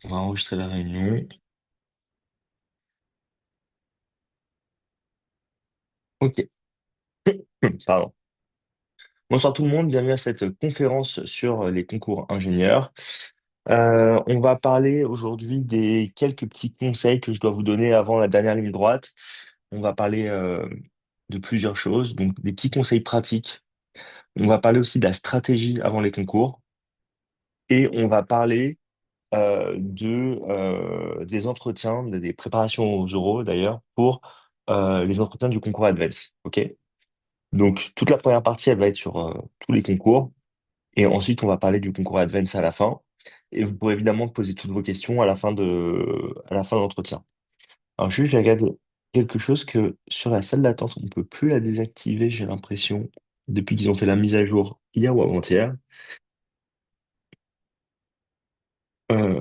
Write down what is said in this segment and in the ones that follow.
On va enregistrer la réunion. Ok, pardon. Bonsoir tout le monde, bienvenue à cette conférence sur les concours ingénieurs. On va parler aujourd'hui des quelques petits conseils que je dois vous donner avant la dernière ligne droite. On va parler de plusieurs choses, donc des petits conseils pratiques. On va parler aussi de la stratégie avant les concours et on va parler des entretiens, des préparations aux oraux d'ailleurs, pour les entretiens du concours Advance. Ok? Donc, toute la première partie, elle va être sur tous les concours. Et ensuite, on va parler du concours Advance à la fin. Et vous pourrez évidemment poser toutes vos questions à la fin de l'entretien. Alors, juste, je regarde quelque chose que sur la salle d'attente, on ne peut plus la désactiver, j'ai l'impression, depuis qu'ils ont fait la mise à jour hier ou avant-hier. Euh,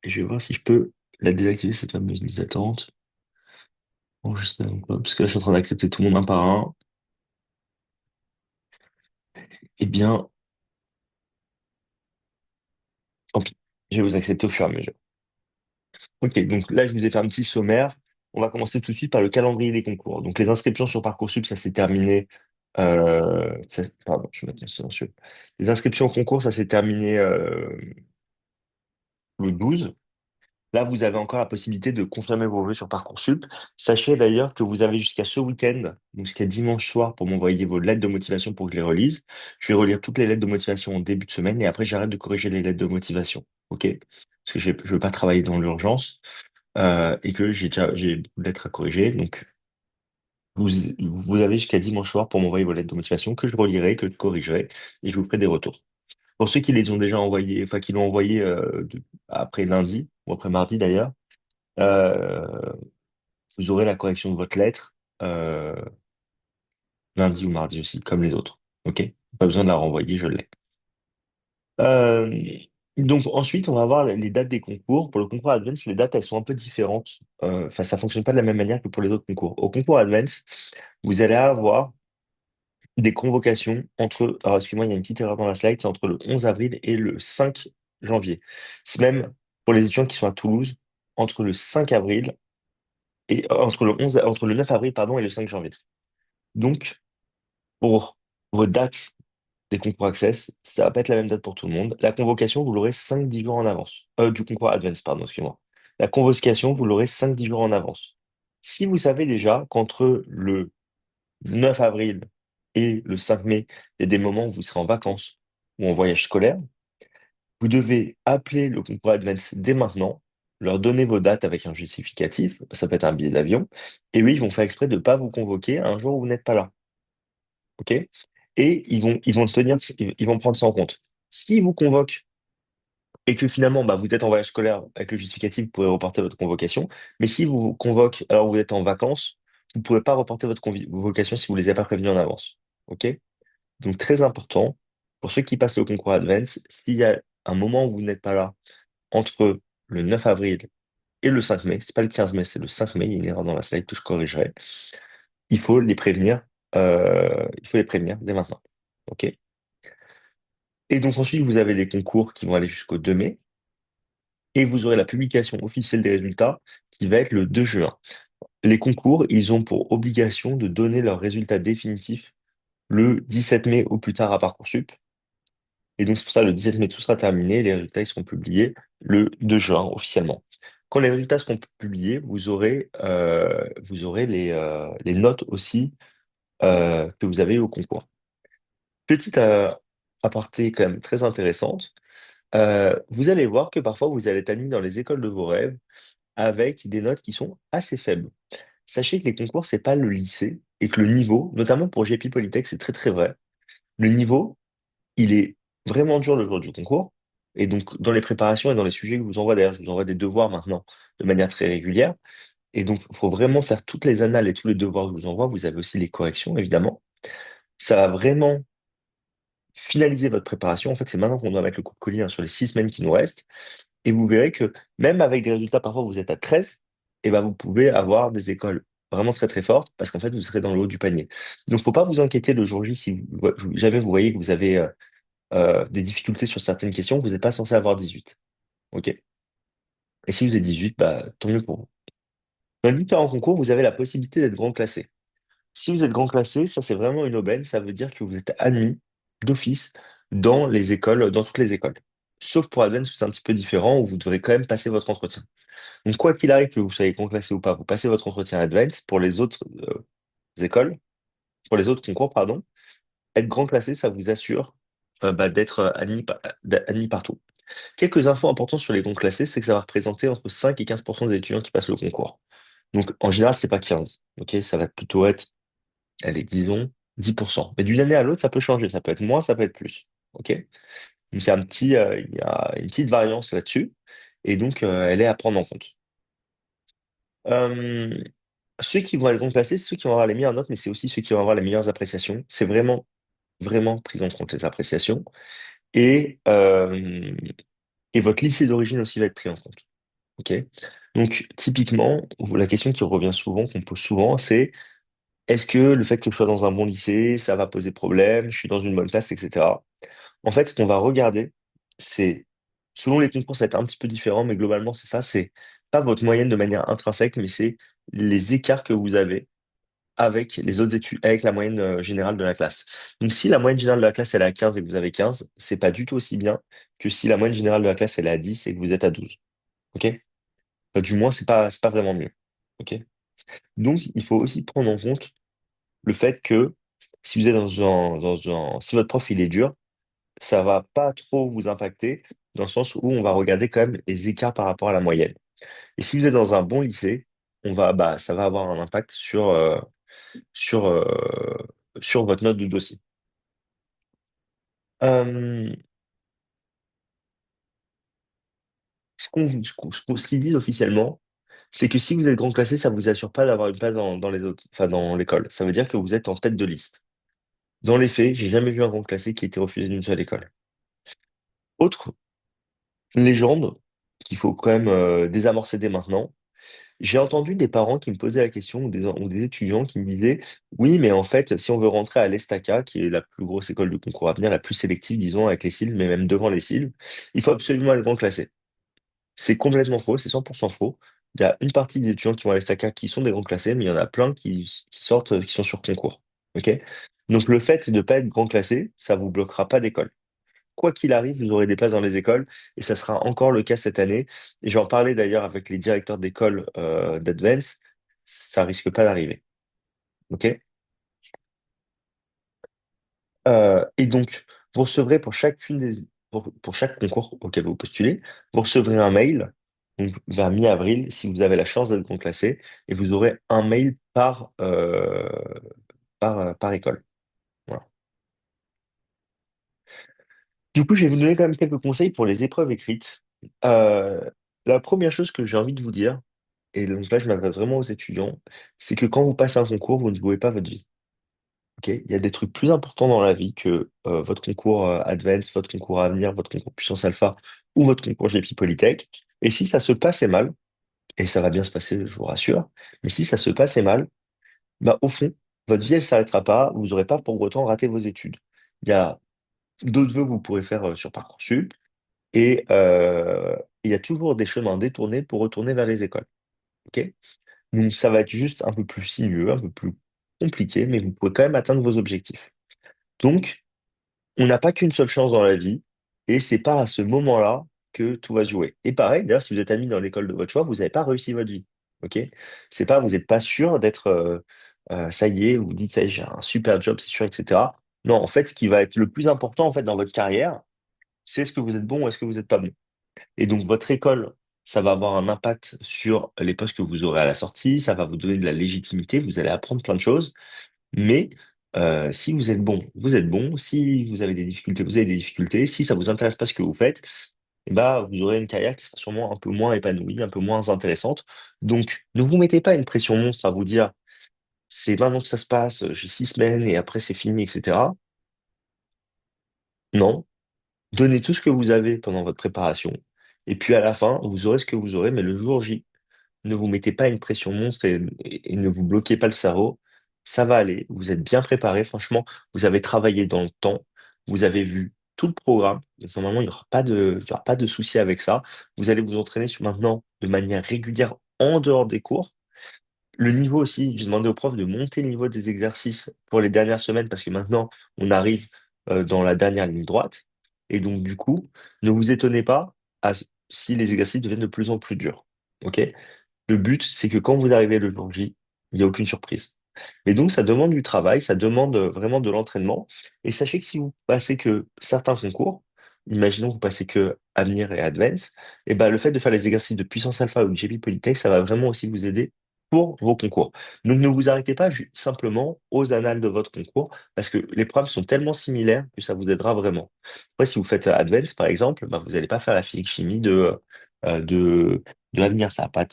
et je vais voir si je peux la désactiver, cette fameuse liste d'attente. Bon, parce que là, je suis en train d'accepter tout le monde un par un. Eh bien, tant pis. Je vais vous accepter au fur et à mesure. Ok, donc là, je vous ai fait un petit sommaire. On va commencer tout de suite par le calendrier des concours. Donc, les inscriptions sur Parcoursup, ça s'est terminé. Pardon, je vais mettre en silencieux. Les inscriptions au concours, ça s'est terminé le 12. Là, vous avez encore la possibilité de confirmer vos vœux sur Parcoursup. Sachez d'ailleurs que vous avez jusqu'à ce week-end, donc jusqu'à dimanche soir, pour m'envoyer vos lettres de motivation pour que je les relise. Je vais relire toutes les lettres de motivation en début de semaine et après, j'arrête de corriger les lettres de motivation. OK? Parce que je ne veux pas travailler dans l'urgence et que j'ai beaucoup de lettres à corriger. Donc, vous, vous avez jusqu'à dimanche soir pour m'envoyer vos lettres de motivation que je relirai, que je corrigerai et je vous ferai des retours. Pour ceux qui les ont déjà envoyés, enfin qui l'ont envoyé après lundi ou après mardi d'ailleurs, euh, vous aurez la correction de votre lettre lundi ou mardi aussi, comme les autres. OK? Pas besoin de la renvoyer, je l'ai. Euh, donc ensuite, on va voir les dates des concours. Pour le concours Advance, les dates, elles sont un peu différentes. Enfin, ça fonctionne pas de la même manière que pour les autres concours. Au concours Advance, vous allez avoir des convocations entre... Alors, excusez-moi, il y a une petite erreur dans la slide, c'est entre le 11 avril et le 5 janvier. C'est même pour les étudiants qui sont à Toulouse, entre le 5 avril et entre le 9 avril, pardon, et le 5 janvier. Donc, pour vos dates des concours Access, ça va pas être la même date pour tout le monde. La convocation, vous l'aurez 5-10 jours en avance. Du concours Advance, pardon, excusez-moi. La convocation, vous l'aurez 5-10 jours en avance. Si vous savez déjà qu'entre le 9 avril et le 5 mai, il y a des moments où vous serez en vacances ou en voyage scolaire, vous devez appeler le concours Advance dès maintenant, leur donner vos dates avec un justificatif, ça peut être un billet d'avion, et oui, ils vont faire exprès de ne pas vous convoquer un jour où vous n'êtes pas là. OK? Et ils vont prendre ça en compte. S'ils vous convoquent et que finalement, bah, vous êtes en voyage scolaire avec le justificatif, vous pourrez reporter votre convocation. Mais si vous convoquent alors que vous êtes en vacances, vous ne pourrez pas reporter votre convocation si vous ne les avez pas prévenus en avance. OK? Donc, très important, pour ceux qui passent le concours Advance, s'il y a un moment où vous n'êtes pas là, entre le 9 avril et le 5 mai, c'est pas le 15 mai, c'est le 5 mai, il y a une erreur dans la slide que je corrigerai, il faut les prévenir dès maintenant. OK? Et donc ensuite, vous avez les concours qui vont aller jusqu'au 2 mai, et vous aurez la publication officielle des résultats qui va être le 2 juin. Les concours, ils ont pour obligation de donner leurs résultats définitifs le 17 mai au plus tard à Parcoursup. Et donc, c'est pour ça, le 17 mai, tout sera terminé. Les résultats, ils seront publiés le 2 juin officiellement. Quand les résultats seront publiés, vous aurez les notes aussi que vous avez au concours. Petite aparté quand même très intéressante. Vous allez voir que parfois, vous allez être admis dans les écoles de vos rêves avec des notes qui sont assez faibles. Sachez que les concours, c'est pas le lycée et que le niveau, notamment pour GP Polytech, c'est très très vrai. Le niveau, il est vraiment dur le jour du concours. Et donc, dans les préparations et dans les sujets que je vous envoie, d'ailleurs, je vous envoie des devoirs maintenant de manière très régulière. Et donc, il faut vraiment faire toutes les annales et tous les devoirs que je vous envoie. Vous avez aussi les corrections, évidemment. Ça va vraiment finaliser votre préparation. En fait, c'est maintenant qu'on doit mettre le coup de collier hein, sur les 6 semaines qui nous restent. Et vous verrez que même avec des résultats, parfois vous êtes à 13, et ben vous pouvez avoir des écoles vraiment très très fortes parce qu'en fait, vous serez dans le haut du panier. Donc, faut pas vous inquiéter le jour J si jamais vous voyez que vous avez des difficultés sur certaines questions, vous n'êtes pas censé avoir 18. OK? Et si vous êtes 18, bah, tant mieux pour vous. Dans les différents concours, vous avez la possibilité d'être grand classé. Si vous êtes grand classé, ça c'est vraiment une aubaine, ça veut dire que vous êtes admis d'office dans les écoles, dans toutes les écoles. Sauf pour Advance, où c'est un petit peu différent, où vous devrez quand même passer votre entretien. Donc quoi qu'il arrive, que vous soyez grand classé ou pas, vous passez votre entretien Advance pour les autres écoles, pour les autres concours, pardon. Être grand classé, ça vous assure d'être admis, admis partout. Quelques infos importantes sur les grands classés, c'est que ça va représenter entre 5 et 15% des étudiants qui passent le concours. Donc en général, c'est pas 15, ok? Ça va plutôt être, allez, disons 10%. Mais d'une année à l'autre, ça peut changer. Ça peut être moins, ça peut être plus. OK? Donc, il y a une petite variance là-dessus. Et donc, elle est à prendre en compte. Euh, Ceux qui vont être bien classés, c'est ceux qui vont avoir les meilleures notes, mais c'est aussi ceux qui vont avoir les meilleures appréciations. C'est vraiment, vraiment pris en compte, les appréciations. Et, euh, et votre lycée d'origine aussi va être pris en compte. OK? Donc, typiquement, la question qui revient souvent, qu'on pose souvent, c'est est-ce que le fait que je sois dans un bon lycée, ça va poser problème, je suis dans une bonne classe, etc. En fait, ce qu'on va regarder, c'est, selon les concours, ça va être un petit peu différent, mais globalement, c'est ça, c'est pas votre moyenne de manière intrinsèque, mais c'est les écarts que vous avez avec les autres études, avec la moyenne générale de la classe. Donc, si la moyenne générale de la classe, elle est à 15 et que vous avez 15, c'est pas du tout aussi bien que si la moyenne générale de la classe, elle est à 10 et que vous êtes à 12. OK? Du moins, c'est pas vraiment mieux. OK? Donc, il faut aussi prendre en compte le fait que si vous êtes si votre prof il est dur, ça va pas trop vous impacter dans le sens où on va regarder quand même les écarts par rapport à la moyenne. Et si vous êtes dans un bon lycée, ça va avoir un impact sur, sur votre note de dossier. Euh, ce qu'ils disent officiellement, c'est que si vous êtes grand classé, ça vous assure pas d'avoir une place dans les autres, enfin dans l'école. Ça veut dire que vous êtes en tête de liste. Dans les faits, j'ai jamais vu un grand classé qui ait été refusé d'une seule école. Autre légende qu'il faut quand même désamorcer dès maintenant. J'ai entendu des parents qui me posaient la question, ou des étudiants qui me disaient, oui, mais en fait, si on veut rentrer à l'ESTACA, qui est la plus grosse école de concours à venir, la plus sélective, disons, avec les CIL, mais même devant les CIL, il faut absolument être grand classé. C'est complètement faux, c'est 100% faux. Il y a une partie des étudiants qui vont à l'ESTACA qui sont des grands classés, mais il y en a plein qui sortent, qui sont sur concours. OK? Donc le fait de ne pas être grand classé, ça vous bloquera pas d'école. Quoi qu'il arrive, vous aurez des places dans les écoles et ça sera encore le cas cette année. Et j'en parlais d'ailleurs avec les directeurs d'école d'Advance, ça risque pas d'arriver. OK? Et donc, vous recevrez pour chaque concours auquel vous postulez, vous recevrez un mail donc, vers mi-avril si vous avez la chance d'être classé et vous aurez un mail par école. Voilà. Du coup, je vais vous donner quand même quelques conseils pour les épreuves écrites. Euh, la première chose que j'ai envie de vous dire, et donc là, je m'adresse vraiment aux étudiants, c'est que quand vous passez un concours, vous ne jouez pas votre vie. Ok. Il y a des trucs plus importants dans la vie que votre concours Advance, votre concours Avenir, votre concours Puissance Alpha ou votre concours GP Polytech. Et si ça se passait mal, et ça va bien se passer, je vous rassure, mais si ça se passait mal, bah, au fond, votre vie, elle s'arrêtera pas, vous n'aurez pas pour autant raté vos études. Il y a d'autres vœux que vous pourrez faire sur Parcoursup, et il y a toujours des chemins détournés pour retourner vers les écoles. Ok. Donc ça va être juste un peu plus sinueux, un peu plus compliqué, mais vous pouvez quand même atteindre vos objectifs. Donc, on n'a pas qu'une seule chance dans la vie, et c'est pas à ce moment-là que tout va se jouer. Et pareil, d'ailleurs, si vous êtes admis dans l'école de votre choix, vous n'avez pas réussi votre vie. Ok? C'est pas, vous n'êtes pas sûr d'être, ça y est, vous vous dites, ça y est, j'ai un super job, c'est sûr, etc. Non, en fait, ce qui va être le plus important en fait dans votre carrière, c'est est-ce que vous êtes bon ou est-ce que vous n'êtes pas bon. Et donc, votre école, ça va avoir un impact sur les postes que vous aurez à la sortie, ça va vous donner de la légitimité, vous allez apprendre plein de choses. Mais si vous êtes bon, vous êtes bon. Si vous avez des difficultés, vous avez des difficultés. Si ça vous intéresse pas ce que vous faites, eh ben, vous aurez une carrière qui sera sûrement un peu moins épanouie, un peu moins intéressante. Donc, ne vous mettez pas une pression monstre à vous dire, c'est maintenant que ça se passe, j'ai 6 semaines et après c'est fini, etc. Non, donnez tout ce que vous avez pendant votre préparation. Et puis à la fin, vous aurez ce que vous aurez, mais le jour J, ne vous mettez pas une pression monstre et ne vous bloquez pas le cerveau. Ça va aller. Vous êtes bien préparé. Franchement, vous avez travaillé dans le temps. Vous avez vu tout le programme. Donc, normalement, il y aura pas de souci avec ça. Vous allez vous entraîner maintenant de manière régulière en dehors des cours. Le niveau aussi, j'ai demandé aux profs de monter le niveau des exercices pour les dernières semaines parce que maintenant, on arrive dans la dernière ligne droite. Et donc, du coup, ne vous étonnez pas si les exercices deviennent de plus en plus durs. OK? Le but, c'est que quand vous arrivez le jour J, il n'y a aucune surprise. Mais donc, ça demande du travail, ça demande vraiment de l'entraînement. Et sachez que si vous passez que certains concours, imaginons que vous passez que Avenir et Advance, et ben, le fait de faire les exercices de puissance alpha ou de JP Polytech, ça va vraiment aussi vous aider pour vos concours. Donc, ne vous arrêtez pas simplement aux annales de votre concours, parce que les programmes sont tellement similaires que ça vous aidera vraiment. Après, si vous faites Advance, par exemple, ben, vous n'allez pas faire la physique-chimie euh, de, de l'avenir. Ça a pas de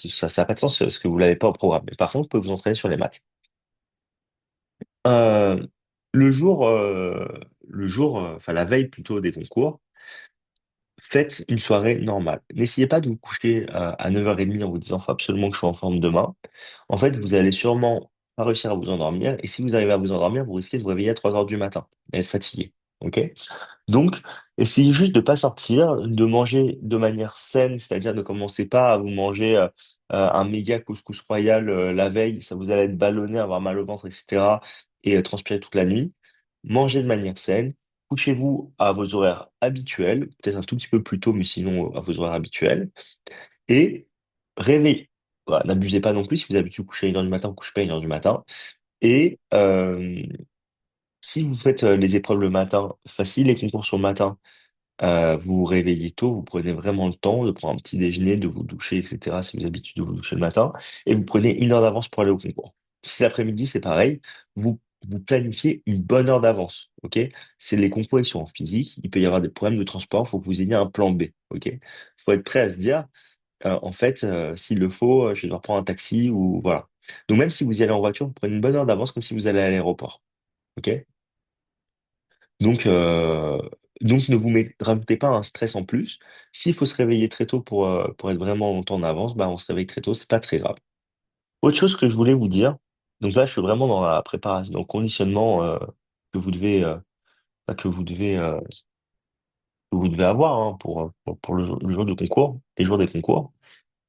sens parce que vous l'avez pas au programme. Mais par contre, vous pouvez vous entraîner sur les maths. Euh, le jour, enfin la veille plutôt des concours, faites une soirée normale. N'essayez pas de vous coucher à 9h30 en vous disant faut absolument que je sois en forme demain. En fait, vous allez sûrement pas réussir à vous endormir. Et si vous arrivez à vous endormir, vous risquez de vous réveiller à 3 heures du matin et être fatigué. OK? Donc, essayez juste de pas sortir, de manger de manière saine, c'est-à-dire ne commencez pas à vous manger un méga couscous royal la veille, ça vous allez être ballonné, avoir mal au ventre, etc. et transpirer toute la nuit. Mangez de manière saine, couchez-vous à vos horaires habituels, peut-être un tout petit peu plus tôt, mais sinon à vos horaires habituels, et réveillez. Voilà, n'abusez pas non plus, si vous avez l'habitude de coucher à 1h du matin, vous couchez pas à 1h du matin. Et si vous faites les épreuves le matin, facile, les concours sur le matin, vous vous réveillez tôt, vous prenez vraiment le temps de prendre un petit déjeuner, de vous doucher, etc. si vous avez l'habitude de vous doucher le matin, et vous prenez 1 heure d'avance pour aller au concours. Si l'après-midi, c'est pareil, vous planifiez une bonne heure d'avance, ok? C'est les concours, ils sont en physique, il peut y avoir des problèmes de transport, il faut que vous ayez un plan B, ok? Il faut être prêt à se dire, en fait, s'il le faut, je vais devoir prendre un taxi ou voilà. Donc même si vous y allez en voiture, vous prenez une bonne heure d'avance comme si vous allez à l'aéroport, ok? Donc, euh, donc, ne rajoutez pas un stress en plus. S'il faut se réveiller très tôt pour être vraiment longtemps en avance, bah, on se réveille très tôt, c'est pas très grave. Autre chose que je voulais vous dire, donc là, je suis vraiment dans la préparation, dans le conditionnement que vous devez, bah, que vous devez avoir hein, pour le jour de concours, les jours des concours.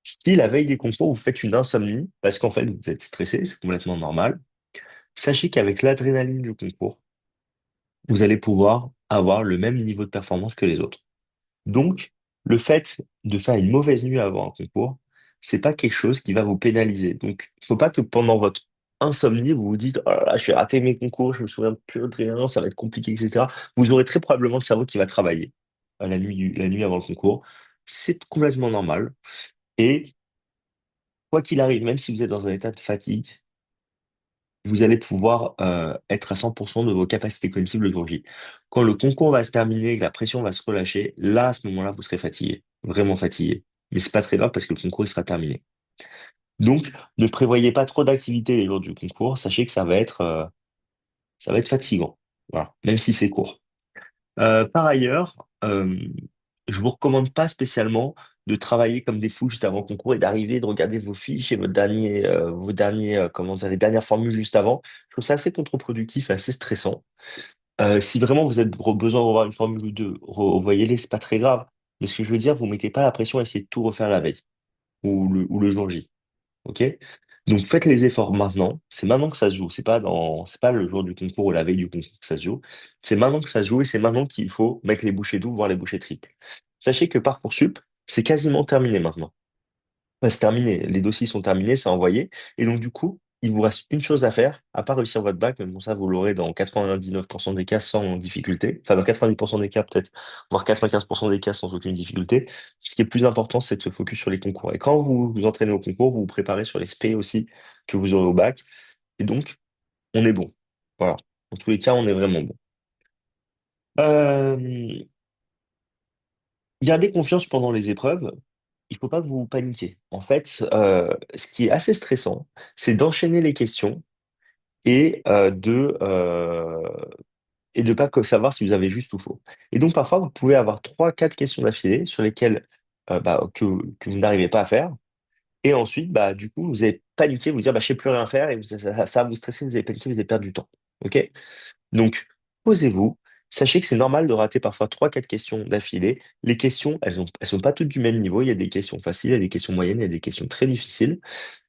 Si la veille des concours, vous faites une insomnie, parce qu'en fait, vous êtes stressé, c'est complètement normal, sachez qu'avec l'adrénaline du concours, vous allez pouvoir avoir le même niveau de performance que les autres. Donc, le fait de faire une mauvaise nuit avant un concours, c'est pas quelque chose qui va vous pénaliser. Donc, il faut pas que pendant votre insomnie, vous vous dites, oh là là, j'ai raté mes concours, je me souviens plus de rien, ça va être compliqué, etc. Vous aurez très probablement le cerveau qui va travailler la nuit avant le concours. C'est complètement normal. Et quoi qu'il arrive, même si vous êtes dans un état de fatigue, vous allez pouvoir être à 100% de vos capacités cognitives le jour J. Quand le concours va se terminer, que la pression va se relâcher, là, à ce moment-là, vous serez fatigué, vraiment fatigué. Mais c'est pas très grave parce que le concours il sera terminé. Donc, ne prévoyez pas trop d'activités les jours du concours. Sachez que ça va être fatigant. Voilà, même si c'est court. Par ailleurs, je vous recommande pas spécialement de travailler comme des fous juste avant le concours et d'arriver, de regarder vos fiches et vos derniers, comment dire, les dernières formules juste avant. Je trouve ça assez contre-productif et assez stressant. Si vraiment vous avez besoin de revoir une formule ou deux, revoyez-les, c'est pas très grave. Mais ce que je veux dire, vous mettez pas la pression à essayer de tout refaire la veille ou le jour J. OK? Donc faites les efforts maintenant. C'est maintenant que ça se joue. C'est pas le jour du concours ou la veille du concours que ça se joue. C'est maintenant que ça se joue et c'est maintenant qu'il faut mettre les bouchées doubles, voire les bouchées triples. Sachez que Parcoursup, c'est quasiment terminé maintenant. Ouais, c'est terminé. Les dossiers sont terminés, c'est envoyé. Et donc, du coup, il vous reste une chose à faire, à part réussir votre bac, mais bon, ça, vous l'aurez dans 99% des cas sans difficulté. Enfin, dans 90% des cas, peut-être, voire 95% des cas sans aucune difficulté. Ce qui est plus important, c'est de se focus sur les concours. Et quand vous vous entraînez au concours, vous vous préparez sur les SP aussi que vous aurez au bac. Et donc, on est bon. Voilà. Dans tous les cas, on est vraiment bon. Euh, Gardez confiance pendant les épreuves. Il faut pas que vous paniquiez. En fait, ce qui est assez stressant, c'est d'enchaîner les questions et de pas savoir si vous avez juste ou faux. Et donc parfois, vous pouvez avoir trois, quatre questions d'affilée sur lesquelles que vous n'arrivez pas à faire. Et ensuite, bah, du coup, vous allez paniquer, vous dire, bah, je sais plus rien faire, et ça va vous stresser, vous allez paniquer, vous allez perdre du temps. OK? Donc, posez-vous, Sachez que c'est normal de rater parfois trois, quatre questions d'affilée. Les questions, elles sont pas toutes du même niveau. Il y a des questions faciles, il y a des questions moyennes, il y a des questions très difficiles.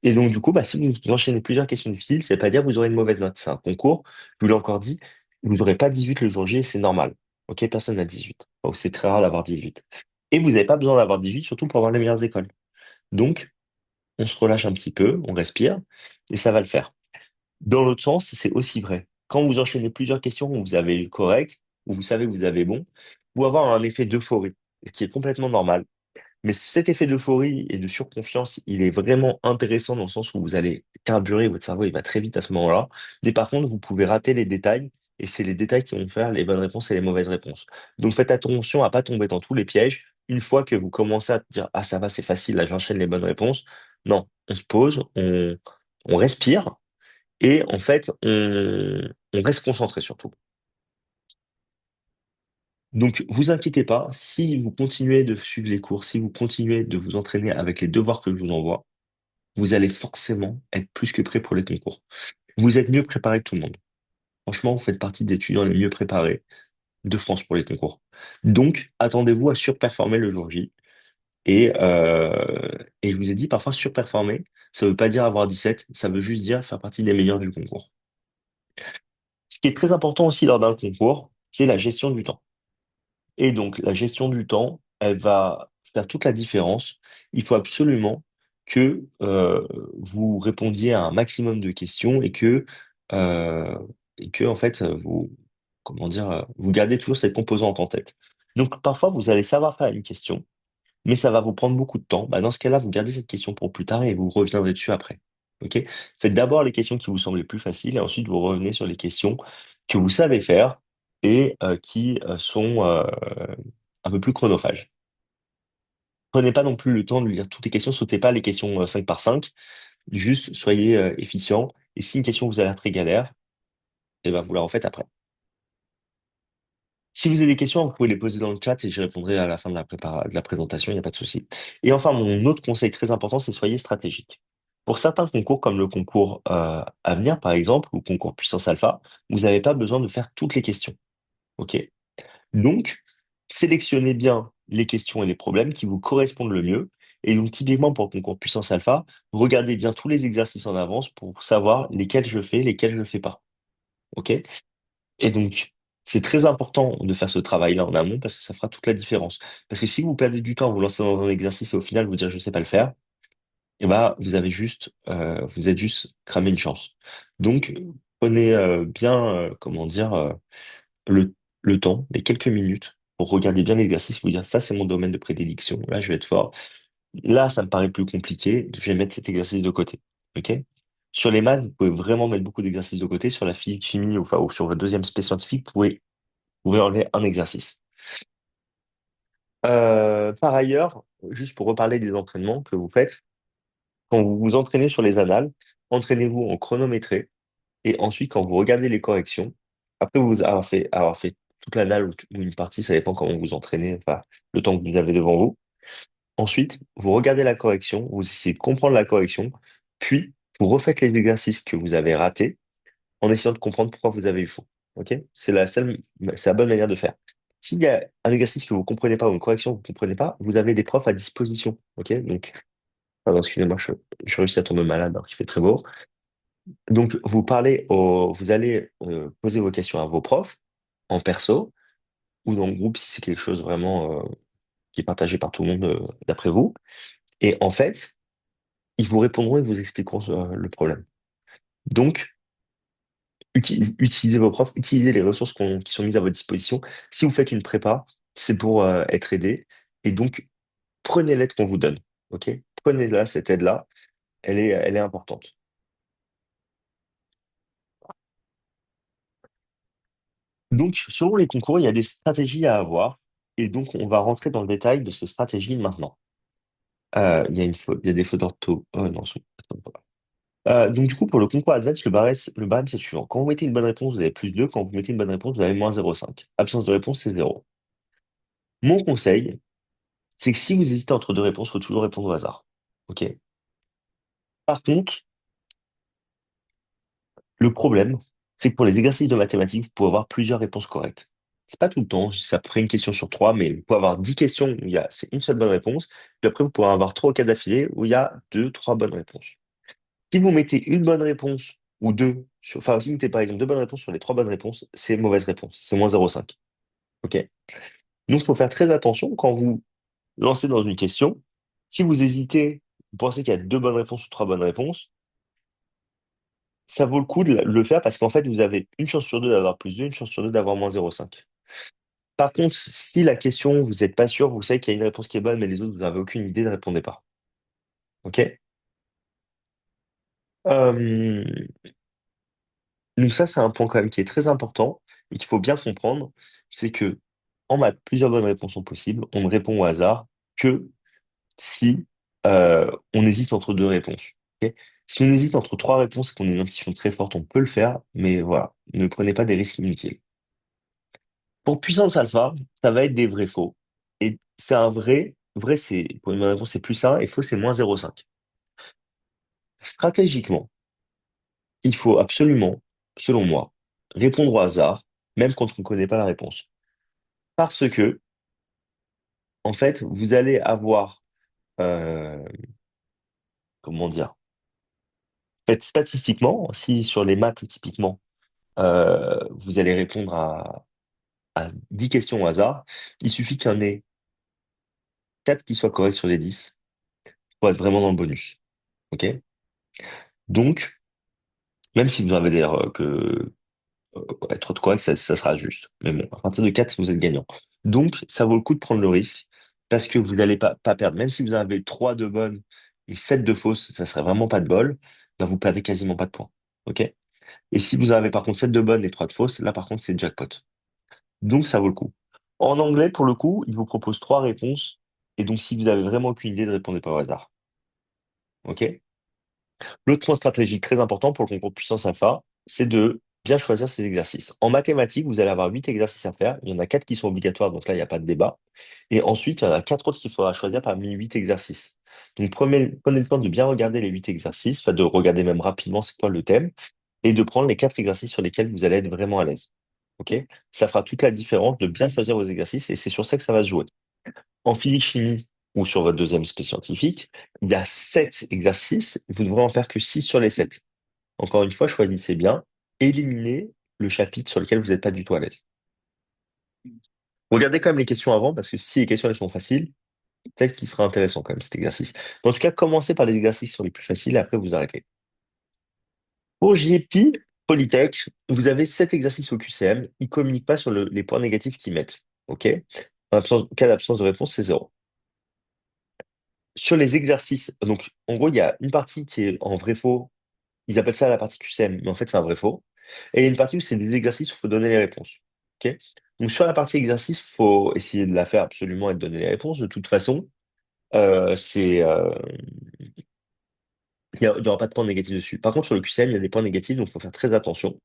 Et donc, du coup, bah, si vous enchaînez plusieurs questions difficiles, c'est pas dire que vous aurez une mauvaise note. C'est un concours. Je vous l'ai encore dit, vous n'aurez pas 18 le jour J et c'est normal. OK, personne n'a 18. Donc, c'est très rare d'avoir 18. Et vous n'avez pas besoin d'avoir 18, surtout pour avoir les meilleures écoles. Donc, on se relâche un petit peu, on respire, et ça va le faire. Dans l'autre sens, c'est aussi vrai. Quand vous enchaînez plusieurs questions où vous avez eu correct, où vous savez que vous avez bon, vous pouvez avoir un effet d'euphorie, ce qui est complètement normal. Mais cet effet d'euphorie et de surconfiance, il est vraiment intéressant dans le sens où vous allez carburer, votre cerveau, il va très vite à ce moment-là. Mais par contre, vous pouvez rater les détails, et c'est les détails qui vont faire les bonnes réponses et les mauvaises réponses. Donc faites attention à pas tomber dans tous les pièges. Une fois que vous commencez à dire, ah ça va, c'est facile, là j'enchaîne les bonnes réponses. Non, on se pose, on respire et en fait, on reste concentré surtout. Donc, vous inquiétez pas, si vous continuez de suivre les cours, si vous continuez de vous entraîner avec les devoirs que je vous envoie, vous allez forcément être plus que prêt pour les concours. Vous êtes mieux préparé que tout le monde. Franchement, vous faites partie des étudiants les mieux préparés de France pour les concours. Donc, attendez-vous à surperformer le jour J. Et je vous ai dit, parfois, surperformer, ça veut pas dire avoir 17, ça veut juste dire faire partie des meilleurs du concours. Ce qui est très important aussi lors d'un concours, c'est la gestion du temps. Et donc, la gestion du temps, elle va faire toute la différence. Il faut absolument que vous répondiez à un maximum de questions euh, et que en fait, vous, comment dire, vous gardez toujours cette composante en tête. Donc, parfois, vous allez savoir faire une question, mais ça va vous prendre beaucoup de temps. Bah, dans ce cas-là, vous gardez cette question pour plus tard et vous reviendrez dessus après. OK? Faites d'abord les questions qui vous semblent les plus faciles et ensuite vous revenez sur les questions que vous savez faire et qui sont un peu plus chronophages. Prenez pas non plus le temps de lire toutes les questions, sautez pas les questions 5 par 5, juste soyez efficient. Et si une question vous a l'air très galère, et ben vous la refaites après. Si vous avez des questions, vous pouvez les poser dans le chat et j'y répondrai à la fin de de la présentation, il n'y a pas de souci. Et enfin, mon autre conseil très important, c'est soyez stratégique. Pour certains concours, comme le concours à venir, par exemple, ou concours puissance alpha, vous n'avez pas besoin de faire toutes les questions. OK? Donc, sélectionnez bien les questions et les problèmes qui vous correspondent le mieux. Et donc, typiquement pour le concours puissance alpha, regardez bien tous les exercices en avance pour savoir lesquels je fais, lesquels je ne fais pas. OK? Et donc, c'est très important de faire ce travail-là en amont parce que ça fera toute la différence. Parce que si vous perdez du temps, vous lancez dans un exercice et au final vous dire je ne sais pas le faire, eh ben, vous êtes juste cramé une chance. Donc, prenez bien, comment dire, le, le temps, les quelques minutes pour regarder bien l'exercice, vous dire ça c'est mon domaine de prédilection, là je vais être fort. Là, ça me paraît plus compliqué, je vais mettre cet exercice de côté. OK? Sur les maths, vous pouvez vraiment mettre beaucoup d'exercices de côté. Sur la physique, chimie, enfin, ou sur votre deuxième spé scientifique, vous pouvez enlever un exercice. Par ailleurs, juste pour reparler des entraînements que vous faites, quand vous vous entraînez sur les annales, entraînez-vous en chronométré et ensuite, quand vous regardez les corrections, après vous avoir fait toute l'annale ou une partie, ça dépend comment vous entraînez, enfin, le temps que vous avez devant vous. Ensuite, vous regardez la correction, vous essayez de comprendre la correction, puis vous refaites les exercices que vous avez ratés en essayant de comprendre pourquoi vous avez eu faux. OK? C'est la bonne manière de faire. S'il y a un exercice que vous comprenez pas ou une correction que vous comprenez pas, vous avez des profs à disposition. OK? Donc, pardon, excusez-moi, je réussis à tomber malade alors qu'il fait très beau. Donc, vous allez poser vos questions à vos profs en perso ou dans le groupe si c'est quelque chose vraiment qui est partagé par tout le monde d'après vous. Et en fait, ils vous répondront et vous expliqueront le problème. Donc, utilisez vos profs, utilisez les ressources qui sont mises à votre disposition. Si vous faites une prépa, c'est pour être aidé. Et donc, prenez l'aide qu'on vous donne. OK? Prenez-la, cette aide-là, elle est importante. Donc, selon les concours, il y a des stratégies à avoir. Et donc, on va rentrer dans le détail de ces stratégies maintenant. Il y a des fautes d'ortho. Non, attends, voilà. Donc, du coup, pour le concours Advance, le barème, c'est suivant. Quand vous mettez une bonne réponse, vous avez plus 2. Quand vous mettez une bonne réponse, vous avez moins 0,5. Absence de réponse, c'est 0. Mon conseil, c'est que si vous hésitez entre deux réponses, il faut toujours répondre au hasard. OK? Par contre, le problème, c'est que pour les exercices de mathématiques, vous pouvez avoir plusieurs réponses correctes. C'est pas tout le temps, ça ferait une question sur trois, mais vous pouvez avoir 10 questions où c'est une seule bonne réponse. Puis après, vous pourrez avoir trois cas d'affilée où il y a deux, trois bonnes réponses. Si vous mettez une bonne réponse ou deux, enfin, si vous mettez par exemple deux bonnes réponses sur les trois bonnes réponses, c'est mauvaise réponse. C'est moins 0,5. OK? Donc, il faut faire très attention quand vous lancez dans une question. Si vous hésitez, vous pensez qu'il y a deux bonnes réponses ou trois bonnes réponses, ça vaut le coup de le faire parce qu'en fait, vous avez une chance sur deux d'avoir plus deux, une chance sur deux d'avoir moins 0,5. Par contre, si la question, vous n'êtes pas sûr, vous savez qu'il y a une réponse qui est bonne, mais les autres, vous n'avez aucune idée, ne répondez pas. OK? Euh, donc ça, c'est un point quand même qui est très important et qu'il faut bien comprendre, c'est que en maths, plusieurs bonnes réponses sont possibles. On ne répond au hasard que si on hésite entre deux réponses. OK. Si on hésite entre trois réponses et qu'on a une intuition très forte, on peut le faire, mais voilà, ne prenez pas des risques inutiles. Pour puissance alpha, ça va être des vrais faux. Et c'est un vrai, vrai c'est, pour une bonne réponse, c'est plus un, et faux, c'est moins 0,5. Stratégiquement, il faut absolument, selon moi, répondre au hasard, même quand on ne connaît pas la réponse. Parce que, en fait, vous allez avoir, euh, comment dire, en fait, statistiquement, si sur les maths, typiquement, vous allez répondre à 10 questions au hasard, il suffit qu'il y en ait 4 qui soient corrects sur les 10 pour être vraiment dans le bonus. OK? Donc, même si vous avez l'air que être correct, ça sera juste. Mais bon, à partir de 4, vous êtes gagnant. Donc, ça vaut le coup de prendre le risque parce que vous n'allez pas perdre. Même si vous en avez 3 de bonnes et 7 de fausses, ça serait vraiment pas de bol, ben vous perdez quasiment pas de points. OK? Et si vous en avez par contre 7 de bonnes et 3 de fausses, là par contre, c'est jackpot. Donc, ça vaut le coup. En anglais, pour le coup, il vous propose 3 réponses. Et donc, si vous avez vraiment aucune idée, ne répondez pas au hasard. OK? L'autre point stratégique très important pour le concours puissance alpha, c'est de bien choisir ses exercices. En mathématiques, vous allez avoir 8 exercices à faire. Il y en a 4 qui sont obligatoires, donc là, il n'y a pas de débat. Et ensuite, il y en a 4 autres qu'il faudra choisir parmi 8 exercices. Donc, prenez le temps de bien regarder les 8 exercices, enfin de regarder même rapidement c'est quoi le thème, et de prendre les 4 exercices sur lesquels vous allez être vraiment à l'aise. OK? Ça fera toute la différence de bien choisir vos exercices, et c'est sur ça que ça va se jouer. En physique-chimie ou sur votre deuxième spé scientifique, il y a 7 exercices, vous devrez en faire que 6 sur les 7. Encore une fois, choisissez bien, éliminez le chapitre sur lequel vous n'êtes pas du tout à l'aise. Regardez quand même les questions avant, parce que si les questions elles sont faciles, peut-être qu'il sera intéressant quand même cet exercice. Mais en tout cas, commencez par les exercices qui sont les plus faciles et après vous arrêtez. Pour JP, Polytech, vous avez 7 exercices au QCM, ils ne communiquent pas sur les points négatifs qu'ils mettent. OK? En cas d'absence de réponse, c'est zéro. Sur les exercices, donc en gros, il y a une partie qui est en vrai-faux. Ils appellent ça la partie QCM, mais en fait, c'est un vrai-faux. Et il y a une partie où c'est des exercices où il faut donner les réponses. OK? Donc, sur la partie exercice, il faut essayer de la faire absolument et de donner les réponses. De toute façon, c'est, il y aura pas de points négatifs dessus. Par contre, sur le QCM, il y a des points négatifs, donc il faut faire très attention.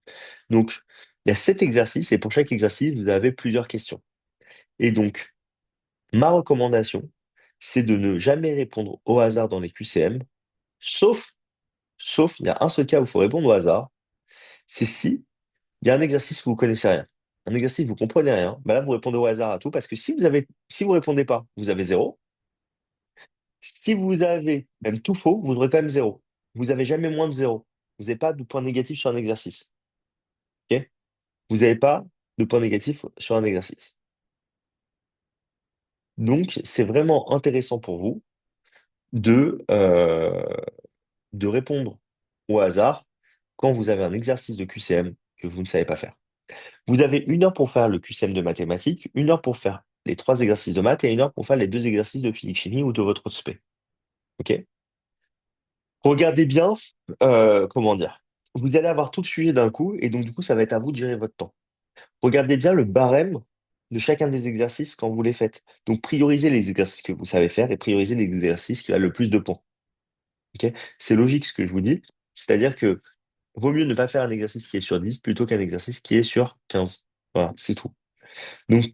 Donc, il y a 7 exercices, et pour chaque exercice, vous avez plusieurs questions. Et donc, ma recommandation, c'est de ne jamais répondre au hasard dans les QCM, sauf, il y a un seul cas où il faut répondre au hasard, c'est si il y a un exercice où vous connaissez rien. Un exercice où vous comprenez rien. Bah là, vous répondez au hasard à tout parce que si vous répondez pas, vous avez zéro. Si vous avez même tout faux, vous aurez quand même zéro. Vous avez jamais moins de zéro. Vous n'avez pas de point négatif sur un exercice. OK? Vous n'avez pas de point négatif sur un exercice. Donc, c'est vraiment intéressant pour vous de, euh, de répondre au hasard quand vous avez un exercice de QCM que vous ne savez pas faire. Vous avez 1 heure pour faire le QCM de mathématiques, 1 heure pour faire les 3 exercices de maths et 1 heure pour faire les 2 exercices de physique-chimie ou de votre spé. OK? Regardez bien, comment dire, vous allez avoir tout le sujet d'un coup et donc du coup, ça va être à vous de gérer votre temps. Regardez bien le barème de chacun des exercices quand vous les faites. Donc, priorisez les exercices que vous savez faire et priorisez les exercices qui valent le plus de points. OK? C'est logique ce que je vous dis. C'est-à-dire que vaut mieux ne pas faire un exercice qui est sur 10 plutôt qu'un exercice qui est sur 15. Voilà, c'est tout. Donc,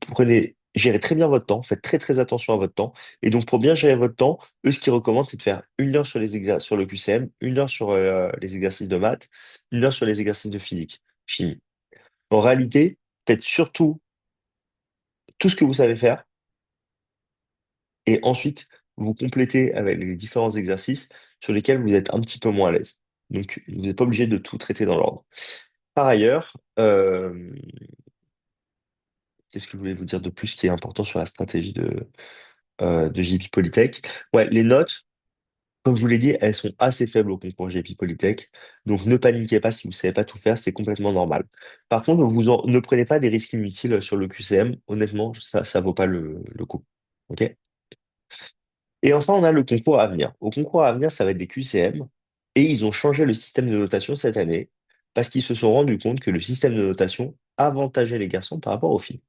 gérez très bien votre temps, faites très très attention à votre temps. Et donc, pour bien gérer votre temps, eux, ce qu'ils recommandent, c'est de faire 1 heure sur sur le QCM, 1 heure sur les exercices de maths, 1 heure sur les exercices de physique, chimie. En réalité, faites surtout tout ce que vous savez faire et ensuite vous complétez avec les différents exercices sur lesquels vous êtes un petit peu moins à l'aise. Donc, vous n'êtes pas obligé de tout traiter dans l'ordre. Par ailleurs, qu'est-ce que je voulais vous dire de plus qui est important sur la stratégie de JP Polytech? Ouais, les notes, comme je vous l'ai dit, elles sont assez faibles au concours JP Polytech. Donc ne paniquez pas si vous ne savez pas tout faire, c'est complètement normal. Par contre, ne prenez pas des risques inutiles sur le QCM. Honnêtement, ça vaut pas le coup. OK? Et enfin, on a le concours à venir. Au concours à venir, ça va être des QCM. Et ils ont changé le système de notation cette année parce qu'ils se sont rendus compte que le système de notation avantageait les garçons par rapport aux filles.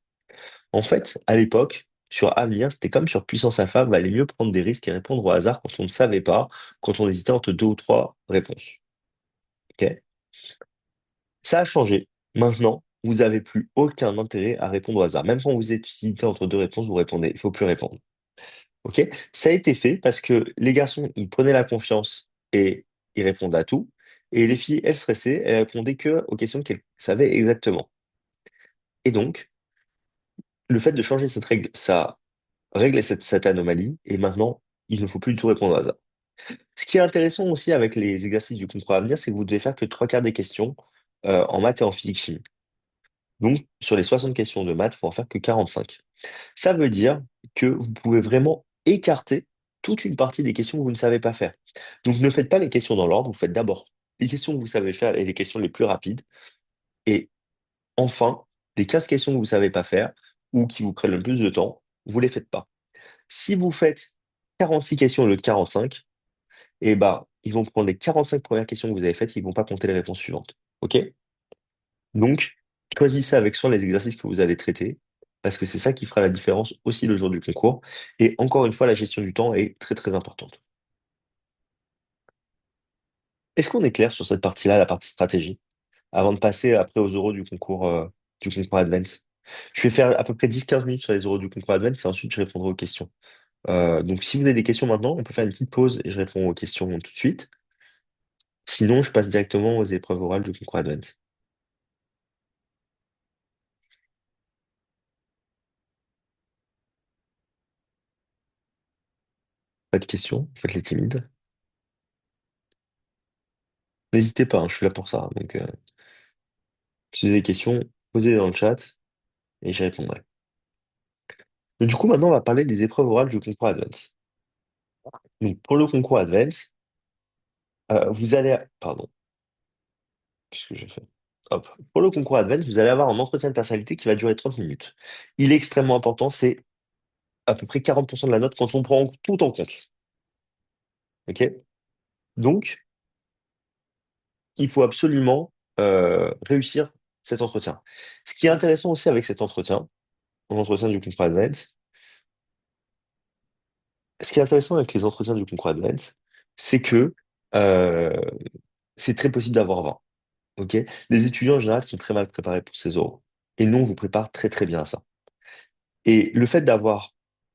En fait, à l'époque, sur Avenir, c'était comme sur Puissance Alpha, il valait mieux prendre des risques et répondre au hasard quand on ne savait pas, quand on hésitait entre deux ou trois réponses. Ok. Ça a changé. Maintenant, vous n'avez plus aucun intérêt à répondre au hasard. Même quand vous hésitez entre deux réponses, vous répondez. Il ne faut plus répondre. Ok. Ça a été fait parce que les garçons, ils prenaient la confiance et ils répondaient à tout. Et les filles, elles stressaient, elles répondaient que aux questions qu'elles savaient exactement. Et donc, le fait de changer cette règle, ça régler cette anomalie et maintenant, il ne faut plus du tout répondre au hasard. Ce qui est intéressant aussi avec les exercices du concours à venir, c'est que vous devez faire que trois quarts des questions en maths et en physique-chimie. Donc, sur les 60 questions de maths, il faut en faire que 45. Ça veut dire que vous pouvez vraiment écarter toute une partie des questions que vous ne savez pas faire. Donc, ne faites pas les questions dans l'ordre, vous faites d'abord les questions que vous savez faire et les questions les plus rapides. Et enfin, les 15 questions que vous ne savez pas faire ou qui vous prennent le plus de temps, vous ne les faites pas. Si vous faites 46 questions au lieu de 45, eh ben, ils vont prendre les 45 premières questions que vous avez faites, ils vont pas compter les réponses suivantes. OK? Donc, choisissez avec soin les exercices que vous allez traiter, parce que c'est ça qui fera la différence aussi le jour du concours. Et encore une fois, la gestion du temps est très très importante. Est-ce qu'on est clair sur cette partie-là, la partie stratégie, avant de passer après aux euros du concours Advance? Je vais faire à peu près 10-15 minutes sur les euros du concours Advance et ensuite je répondrai aux questions. Donc, si vous avez des questions maintenant, on peut faire une petite pause et je réponds aux questions tout de suite. Sinon, je passe directement aux épreuves orales du concours Advance. Pas de questions, faites les timides. N'hésitez pas, hein, je suis là pour ça. Donc, si vous avez des questions, posez-les dans le chat et j'y répondrai. Donc, du coup, maintenant, on va parler des épreuves orales du concours Advance. Donc, pour le concours Advance, vous allez... Pardon, qu'est-ce que j'ai fait? Hop. Pour le concours Advance, vous allez avoir un entretien de personnalité qui va durer 30 minutes. Il est extrêmement important, c'est à peu près 40% de la note quand on prend tout en compte. OK? Donc, il faut absolument réussir cet entretien. Ce qui est intéressant aussi avec cet entretien, l'entretien du concours Advance, ce qui est intéressant avec les entretiens du concours Advance, c'est que euh, c'est très possible d'avoir 20. Ok. Les étudiants en général sont très mal préparés pour ces oraux. Et nous, on vous prépare très très bien à ça. Et le fait d'avoir,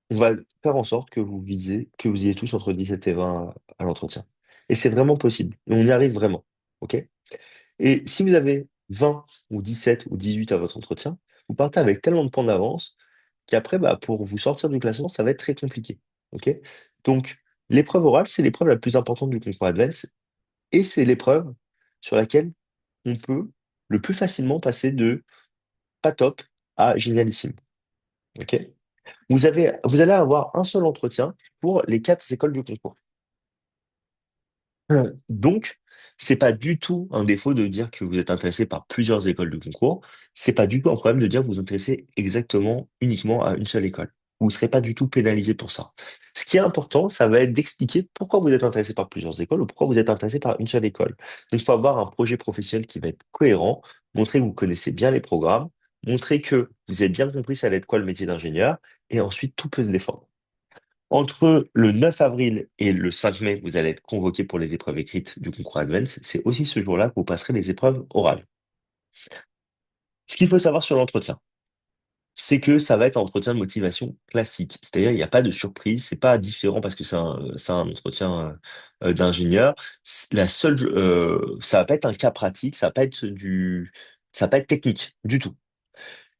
on va faire en sorte que vous visez, que vous ayez tous entre 17 et 20 à l'entretien. Et c'est vraiment possible. Et on y arrive vraiment. Ok. Et si vous avez 20 ou 17 ou 18 à votre entretien, vous partez avec tellement de points d'avance qu'après, bah, pour vous sortir du classement, ça va être très compliqué. OK? Donc, l'épreuve orale, c'est l'épreuve la plus importante du concours Advance et c'est l'épreuve sur laquelle on peut le plus facilement passer de pas top à génialissime. OK? Vous allez avoir un seul entretien pour les quatre écoles du concours. Donc, c'est pas du tout un défaut de dire que vous êtes intéressé par plusieurs écoles de concours. C'est pas du tout un problème de dire que vous vous intéressez exactement, uniquement à une seule école. Vous ne serez pas du tout pénalisé pour ça. Ce qui est important, ça va être d'expliquer pourquoi vous êtes intéressé par plusieurs écoles ou pourquoi vous êtes intéressé par une seule école. Donc, il faut avoir un projet professionnel qui va être cohérent, montrer que vous connaissez bien les programmes, montrer que vous avez bien compris ça allait être quoi le métier d'ingénieur, et ensuite tout peut se défendre. Entre le 9 avril et le 5 mai, vous allez être convoqué pour les épreuves écrites du concours Advance. C'est aussi ce jour-là que vous passerez les épreuves orales. Ce qu'il faut savoir sur l'entretien, c'est que ça va être un entretien de motivation classique. C'est-à-dire, il n'y a pas de surprise, c'est pas différent parce que c'est un entretien d'ingénieur. Ça va pas être un cas pratique, ça va pas être technique du tout.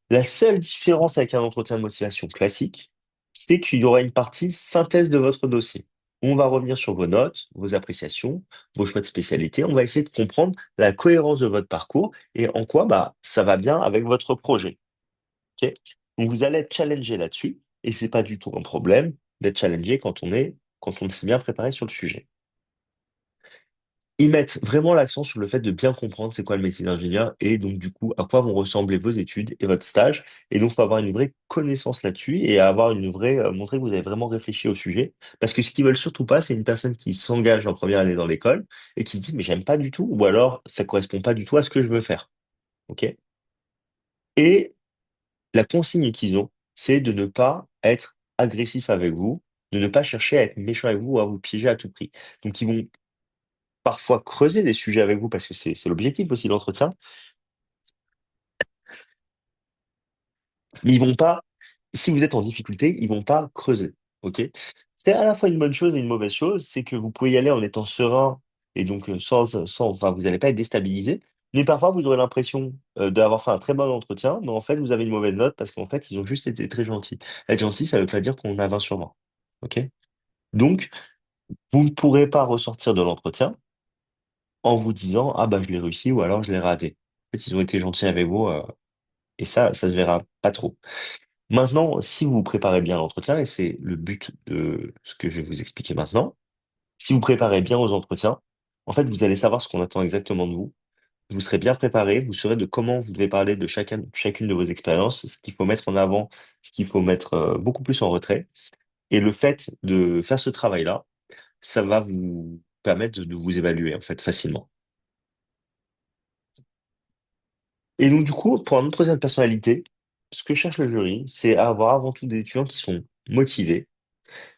La seule différence avec un entretien de motivation classique, c'est qu'il y aura une partie synthèse de votre dossier. On va revenir sur vos notes, vos appréciations, vos choix de spécialité. On va essayer de comprendre la cohérence de votre parcours et en quoi bah, ça va bien avec votre projet. Ok. Donc vous allez être challengé là-dessus et c'est pas du tout un problème d'être challengé quand on s'est bien préparé sur le sujet. Ils mettent vraiment l'accent sur le fait de bien comprendre c'est quoi le métier d'ingénieur et donc du coup à quoi vont ressembler vos études et votre stage. Et donc il faut avoir une vraie connaissance là-dessus et avoir une vraie montrer que vous avez vraiment réfléchi au sujet. Parce que ce qu'ils veulent surtout pas, c'est une personne qui s'engage en première année dans l'école et qui se dit mais j'aime pas du tout ou alors ça correspond pas du tout à ce que je veux faire. Ok? Et la consigne qu'ils ont, c'est de ne pas être agressif avec vous, de ne pas chercher à être méchant avec vous ou à vous piéger à tout prix. Donc ils vont parfois creuser des sujets avec vous parce que c'est l'objectif aussi de l'entretien. Mais ils vont pas, si vous êtes en difficulté, ils vont pas creuser. OK? C'est à la fois une bonne chose et une mauvaise chose, c'est que vous pouvez y aller en étant serein et donc enfin, vous n'allez pas être déstabilisé. Mais parfois, vous aurez l'impression d'avoir fait un très bon entretien, mais en fait, vous avez une mauvaise note parce qu'en fait, ils ont juste été très gentils. Être gentil, ça ne veut pas dire qu'on a 20 sur 20. OK? Donc, vous ne pourrez pas ressortir de l'entretien en vous disant, ah bah, je l'ai réussi ou alors je l'ai raté. En fait, ils ont été gentils avec vous et ça se verra pas trop. Maintenant, si vous préparez bien l'entretien, et c'est le but de ce que je vais vous expliquer maintenant, si vous préparez bien aux entretiens, en fait, vous allez savoir ce qu'on attend exactement de vous. Vous serez bien préparé, vous saurez de comment vous devez parler de chacune de vos expériences, ce qu'il faut mettre en avant, ce qu'il faut mettre beaucoup plus en retrait. Et le fait de faire ce travail-là, ça va vous permettre de vous évaluer, en fait, facilement. Et donc, du coup, pour un entretien de personnalité, ce que cherche le jury, c'est à avoir avant tout des étudiants qui sont motivés,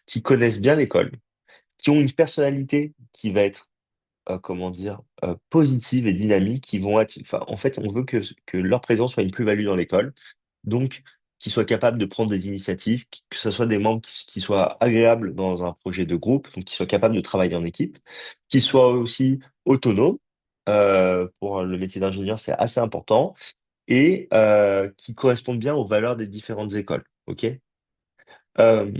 qui connaissent bien l'école, qui ont une personnalité qui va être, comment dire, positive et dynamique, qui vont être, enfin, en fait, on veut que leur présence soit une plus-value dans l'école, donc qu'ils soient capables de prendre des initiatives, que ce soit des membres qui soient agréables dans un projet de groupe, donc qui soient capables de travailler en équipe, qui soient aussi autonomes. Pour le métier d'ingénieur, c'est assez important et qui correspondent bien aux valeurs des différentes écoles. OK? Euh,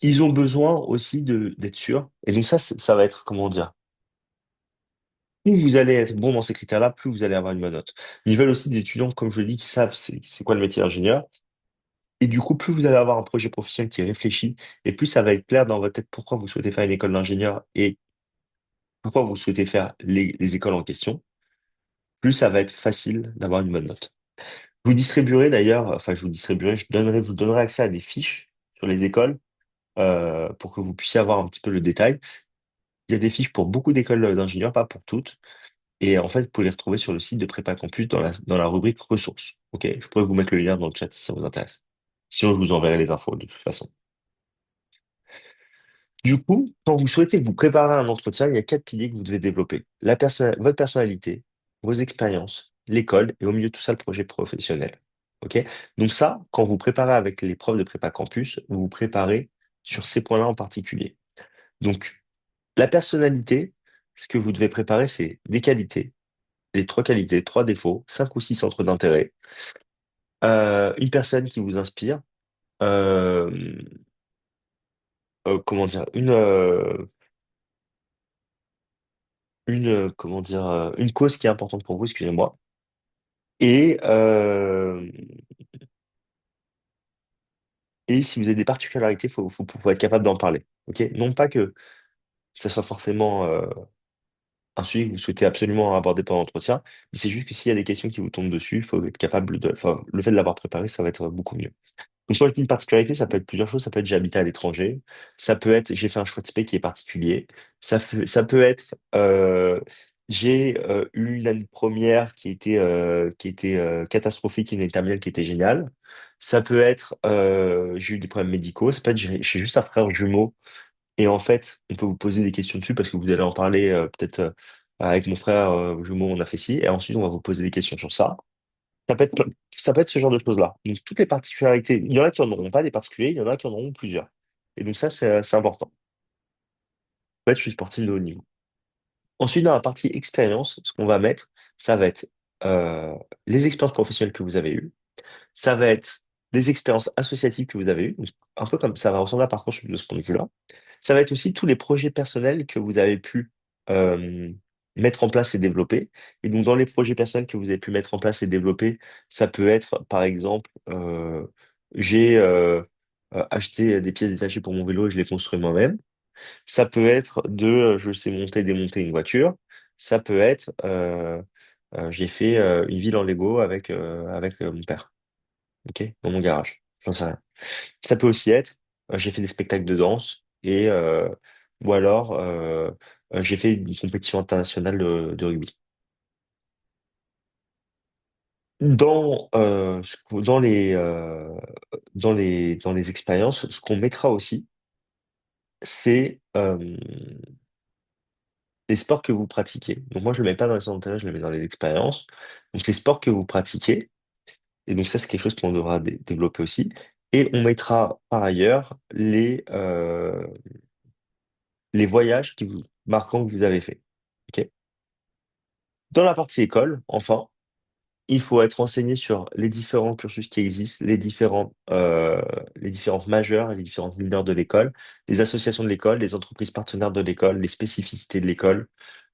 Ils ont besoin aussi d'être sûrs. Et donc ça va être, comment dire, plus vous allez être bon dans ces critères-là, plus vous allez avoir une bonne note. Ils veulent aussi des étudiants, comme je le dis, qui savent c'est quoi le métier d'ingénieur. Et du coup, plus vous allez avoir un projet professionnel qui est réfléchi, et plus ça va être clair dans votre tête pourquoi vous souhaitez faire une école d'ingénieur et pourquoi vous souhaitez faire les écoles en question, plus ça va être facile d'avoir une bonne note. Je vous distribuerai d'ailleurs, enfin je vous distribuerai, je vous donnerai accès à des fiches sur les écoles pour que vous puissiez avoir un petit peu le détail. Il y a des fiches pour beaucoup d'écoles d'ingénieurs, pas pour toutes. Et en fait, vous pouvez les retrouver sur le site de Prépa Campus dans la rubrique ressources. Ok, je pourrais vous mettre le lien dans le chat si ça vous intéresse. Sinon, je vous enverrai les infos de toute façon. Du coup, quand vous souhaitez vous préparer à un entretien, il y a quatre piliers que vous devez développer. Votre personnalité, vos expériences, l'école et au milieu de tout ça, le projet professionnel. Ok? Donc ça, quand vous préparez avec les profs de Prépa Campus, vous vous préparez sur ces points-là en particulier. Donc, la personnalité, ce que vous devez préparer, c'est des qualités, les trois qualités, trois défauts, cinq ou six centres d'intérêt, une personne qui vous inspire, euh, comment dire, comment dire, une cause qui est importante pour vous, excusez-moi. Et, euh, et si vous avez des particularités, faut être capable d'en parler. Ok? Non pas que ça soit forcément un sujet que vous souhaitez absolument aborder pendant l'entretien, mais c'est juste que s'il y a des questions qui vous tombent dessus, il faut être capable de. Enfin, le fait de l'avoir préparé, ça va être beaucoup mieux. Donc, quand je dis une particularité, ça peut être plusieurs choses. Ça peut être j'ai habité à l'étranger. Ça peut être j'ai fait un choix de spé qui est particulier. Ça peut être j'ai eu une année de première qui était catastrophique, une année terminale qui était géniale. Ça peut être j'ai eu des problèmes médicaux. Ça peut être j'ai juste un frère jumeau. Et en fait, on peut vous poser des questions dessus parce que vous allez en parler peut-être avec mon frère jumeau, on a fait ci. Et ensuite, on va vous poser des questions sur ça. Ça peut être ce genre de choses-là. Donc, toutes les particularités, il y en a qui n'en auront pas des particuliers, il y en a qui en auront plusieurs. Et donc, ça, c'est important. En fait, je suis sportif de haut niveau. Ensuite, dans la partie expérience, ce qu'on va mettre, ça va être euh, les expériences professionnelles que vous avez eues. Ça va être des expériences associatives que vous avez eues, donc un peu comme ça va ressembler à Parcoursup de ce point de vue-là. Ça va être aussi tous les projets personnels que vous avez pu euh, mettre en place et développer. Et donc, dans les projets personnels que vous avez pu mettre en place et développer, ça peut être, par exemple, j'ai acheté des pièces détachées pour mon vélo et je les construis moi-même. Ça peut être je sais monter et démonter une voiture. Ça peut être, j'ai fait une ville en Lego avec mon père, ok, dans mon garage. J'en sais rien. Ça peut aussi être, j'ai fait des spectacles de danse ou alors j'ai fait une compétition internationale de rugby. Dans les expériences, ce qu'on mettra aussi, c'est les sports que vous pratiquez. Donc moi, je ne le mets pas dans les centres d'intérêt, je le mets dans les expériences. Donc les sports que vous pratiquez, et donc ça, c'est quelque chose qu'on devra développer aussi. Et on mettra par ailleurs les voyages marquants que vous avez faits. OK. Dans la partie école, enfin, il faut être renseigné sur les différents cursus qui existent, les différentes majeures et les différentes mineures de l'école, les associations de l'école, les entreprises partenaires de l'école, les spécificités de l'école,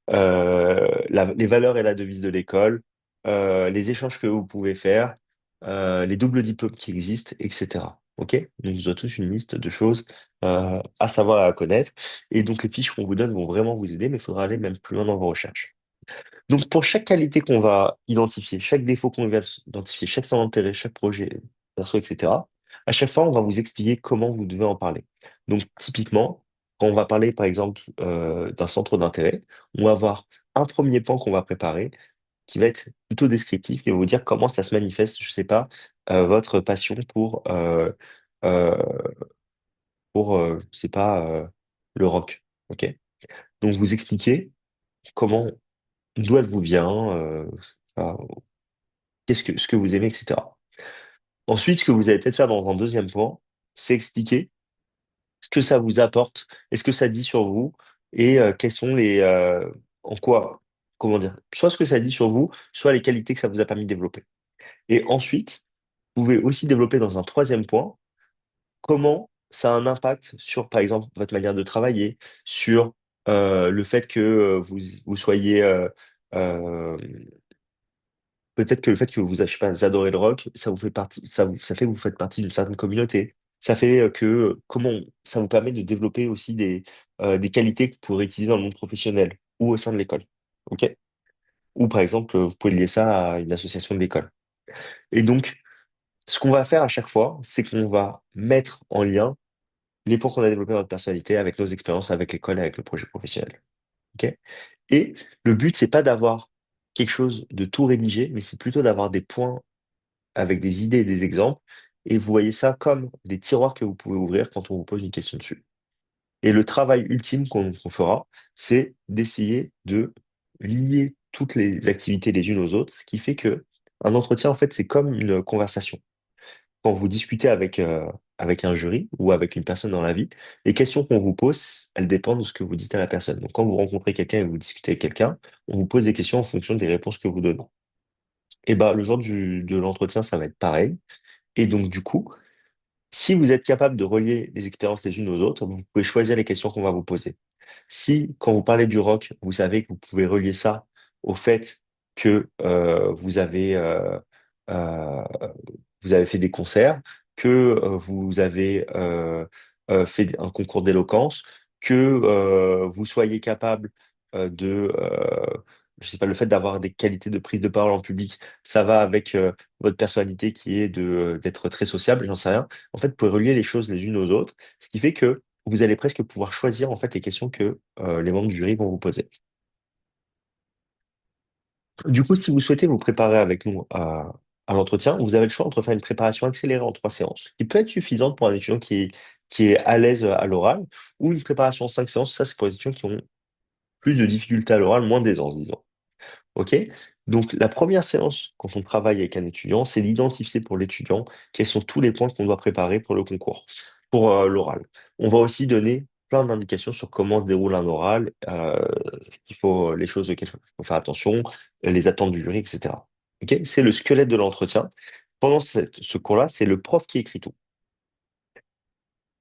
les valeurs et la devise de l'école, les échanges que vous pouvez faire, les doubles diplômes qui existent, etc. OK? Donc, vous avez tous une liste de choses à savoir et à connaître. Et donc, les fiches qu'on vous donne vont vraiment vous aider, mais il faudra aller même plus loin dans vos recherches. Donc, pour chaque qualité qu'on va identifier, chaque défaut qu'on va identifier, chaque centre d'intérêt, chaque projet perso, etc., à chaque fois, on va vous expliquer comment vous devez en parler. Donc, typiquement, quand on va parler, par exemple, d'un centre d'intérêt, on va avoir un premier point qu'on va préparer qui va être plutôt descriptif, qui va vous dire comment ça se manifeste, je sais pas, votre passion euh, je sais pas, le rock. OK? Donc, vous expliquez comment, d'où elle vous vient, enfin, ce que vous aimez, etc. Ensuite, ce que vous allez peut-être faire dans un deuxième point, c'est expliquer ce que ça vous apporte et ce que ça dit sur vous et quels sont en quoi, comment dire, soit ce que ça dit sur vous, soit les qualités que ça vous a permis de développer. Et ensuite, vous pouvez aussi développer dans un troisième point comment ça a un impact sur, par exemple, votre manière de travailler, sur le fait que vous soyez peut-être que le fait que je sais pas, vous adorez le rock, ça vous fait partie, ça fait que vous faites partie d'une certaine communauté. Ça fait ça vous permet de développer aussi des qualités que vous pourrez utiliser dans le monde professionnel ou au sein de l'école. OK? Ou par exemple, vous pouvez lier ça à une association de l'école. Et donc, ce qu'on va faire à chaque fois, c'est qu'on va mettre en lien les points qu'on a développés dans notre personnalité avec nos expériences avec l'école et avec le projet professionnel. OK? Et le but, c'est pas d'avoir quelque chose de tout rédigé, mais c'est plutôt d'avoir des points avec des idées et des exemples, et vous voyez ça comme des tiroirs que vous pouvez ouvrir quand on vous pose une question dessus. Et le travail ultime qu'on fera, c'est d'essayer de lier toutes les activités les unes aux autres, ce qui fait que un entretien, en fait, c'est comme une conversation. Quand vous discutez avec un jury ou avec une personne dans la vie, les questions qu'on vous pose, elles dépendent de ce que vous dites à la personne. Donc, quand vous rencontrez quelqu'un et vous discutez avec quelqu'un, on vous pose des questions en fonction des réponses que vous donnez. Et ben, le jour de l'entretien, ça va être pareil. Et donc, du coup, si vous êtes capable de relier les expériences les unes aux autres, vous pouvez choisir les questions qu'on va vous poser. Si, quand vous parlez du rock, vous savez que vous pouvez relier ça au fait que euh, vous avez fait des concerts, que vous avez fait un concours d'éloquence, que vous soyez capable je sais pas, le fait d'avoir des qualités de prise de parole en public, ça va avec votre personnalité qui est d'être très sociable, j'en sais rien. En fait, vous pouvez relier les choses les unes aux autres, ce qui fait que vous allez presque pouvoir choisir en fait les questions que les membres du jury vont vous poser. Du coup, si vous souhaitez vous préparer avec nous à l'entretien, vous avez le choix entre faire une préparation accélérée en 3 séances, qui peut être suffisante pour un étudiant qui est à l'aise à l'oral, ou une préparation en 5 séances, ça c'est pour les étudiants qui ont plus de difficultés à l'oral, moins d'aisance, disons. OK? Donc, la première séance, quand on travaille avec un étudiant, c'est d'identifier pour l'étudiant quels sont tous les points qu'on doit préparer pour le concours, pour l'oral. On va aussi donner plein d'indications sur comment se déroule un oral, les choses auxquelles il faut faire attention, les attentes du jury, etc. OK? C'est le squelette de l'entretien. Pendant ce cours-là, c'est le prof qui écrit tout.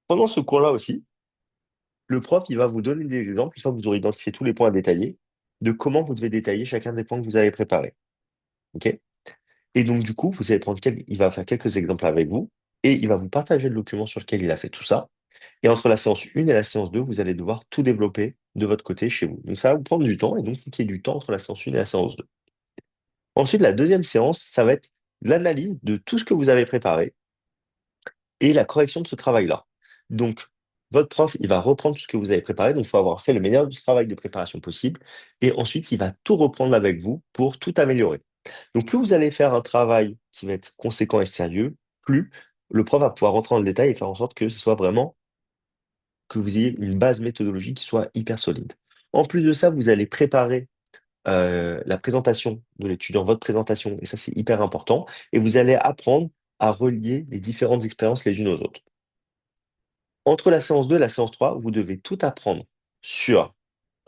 Pendant ce cours-là aussi, le prof, il va vous donner des exemples, une fois que vous aurez identifié tous les points à détailler, de comment vous devez détailler chacun des points que vous avez préparés. OK? Et donc, du coup, vous allez prendre il va faire quelques exemples avec vous et il va vous partager le document sur lequel il a fait tout ça. Et entre la séance 1 et la séance 2, vous allez devoir tout développer de votre côté chez vous. Donc, ça va vous prendre du temps et donc, il faut qu'il y ait du temps entre la séance 1 et la séance 2. Ensuite, la deuxième séance, ça va être l'analyse de tout ce que vous avez préparé et la correction de ce travail-là. Donc, votre prof, il va reprendre tout ce que vous avez préparé, donc il faut avoir fait le meilleur du travail de préparation possible, et ensuite, il va tout reprendre avec vous pour tout améliorer. Donc, plus vous allez faire un travail qui va être conséquent et sérieux, plus le prof va pouvoir rentrer dans le détail et faire en sorte que ce soit vraiment, que vous ayez une base méthodologique qui soit hyper solide. En plus de ça, vous allez préparer la présentation de l'étudiant, votre présentation, et ça, c'est hyper important, et vous allez apprendre à relier les différentes expériences les unes aux autres. Entre la séance 2 et la séance 3, vous devez tout apprendre sur,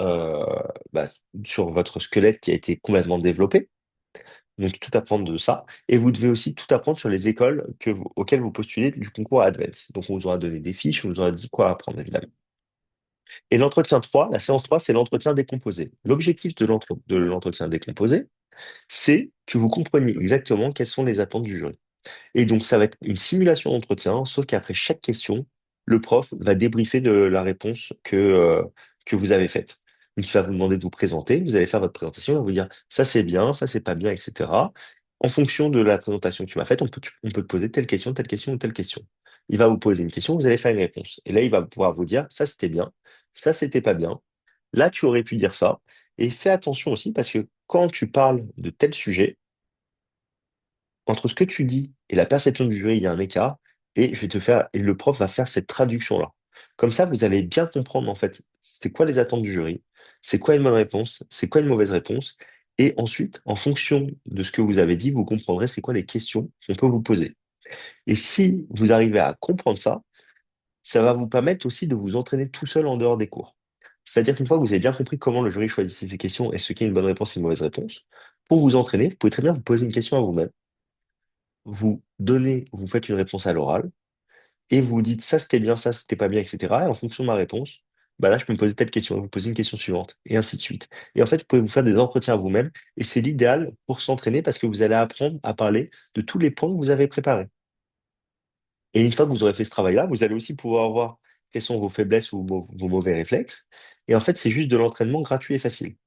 euh, bah, sur votre squelette qui a été complètement développé. Donc, tout apprendre de ça. Et vous devez aussi tout apprendre sur les écoles auxquelles vous postulez du concours Advance. Donc, on vous aura donné des fiches, on vous aura dit quoi apprendre, évidemment. Et l'entretien 3, la séance 3, c'est l'entretien décomposé. L'objectif de l'entretien décomposé, c'est que vous compreniez exactement quelles sont les attentes du jury. Et donc, ça va être une simulation d'entretien, sauf qu'après chaque question, le prof va débriefer de la réponse que vous avez faite. Donc, il va vous demander de vous présenter, vous allez faire votre présentation, il va vous dire ça c'est bien, ça c'est pas bien, etc. En fonction de la présentation que tu m'as faite, on peut te poser telle question ou telle question. Il va vous poser une question, vous allez faire une réponse. Et là, il va pouvoir vous dire ça c'était bien, ça c'était pas bien, là tu aurais pu dire ça. Et fais attention aussi parce que quand tu parles de tel sujet, entre ce que tu dis et la perception du jury, il y a un écart, et le prof va faire cette traduction-là. Comme ça, vous allez bien comprendre, en fait, c'est quoi les attentes du jury, c'est quoi une bonne réponse, c'est quoi une mauvaise réponse, et ensuite, en fonction de ce que vous avez dit, vous comprendrez c'est quoi les questions qu'on peut vous poser. Et si vous arrivez à comprendre ça, ça va vous permettre aussi de vous entraîner tout seul en dehors des cours. C'est-à-dire qu'une fois que vous avez bien compris comment le jury choisit ces questions et ce qui est une bonne réponse et une mauvaise réponse, pour vous entraîner, vous pouvez très bien vous poser une question à vous-même, vous faites une réponse à l'oral et vous dites ça c'était bien, ça c'était pas bien, etc. Et en fonction de ma réponse, bah là je peux me poser telle question, vous posez une question suivante, et ainsi de suite. Et en fait, vous pouvez vous faire des entretiens à vous-même, et c'est l'idéal pour s'entraîner parce que vous allez apprendre à parler de tous les points que vous avez préparés. Et une fois que vous aurez fait ce travail-là, vous allez aussi pouvoir voir quelles sont vos faiblesses ou vos mauvais réflexes. Et en fait, c'est juste de l'entraînement gratuit et facile.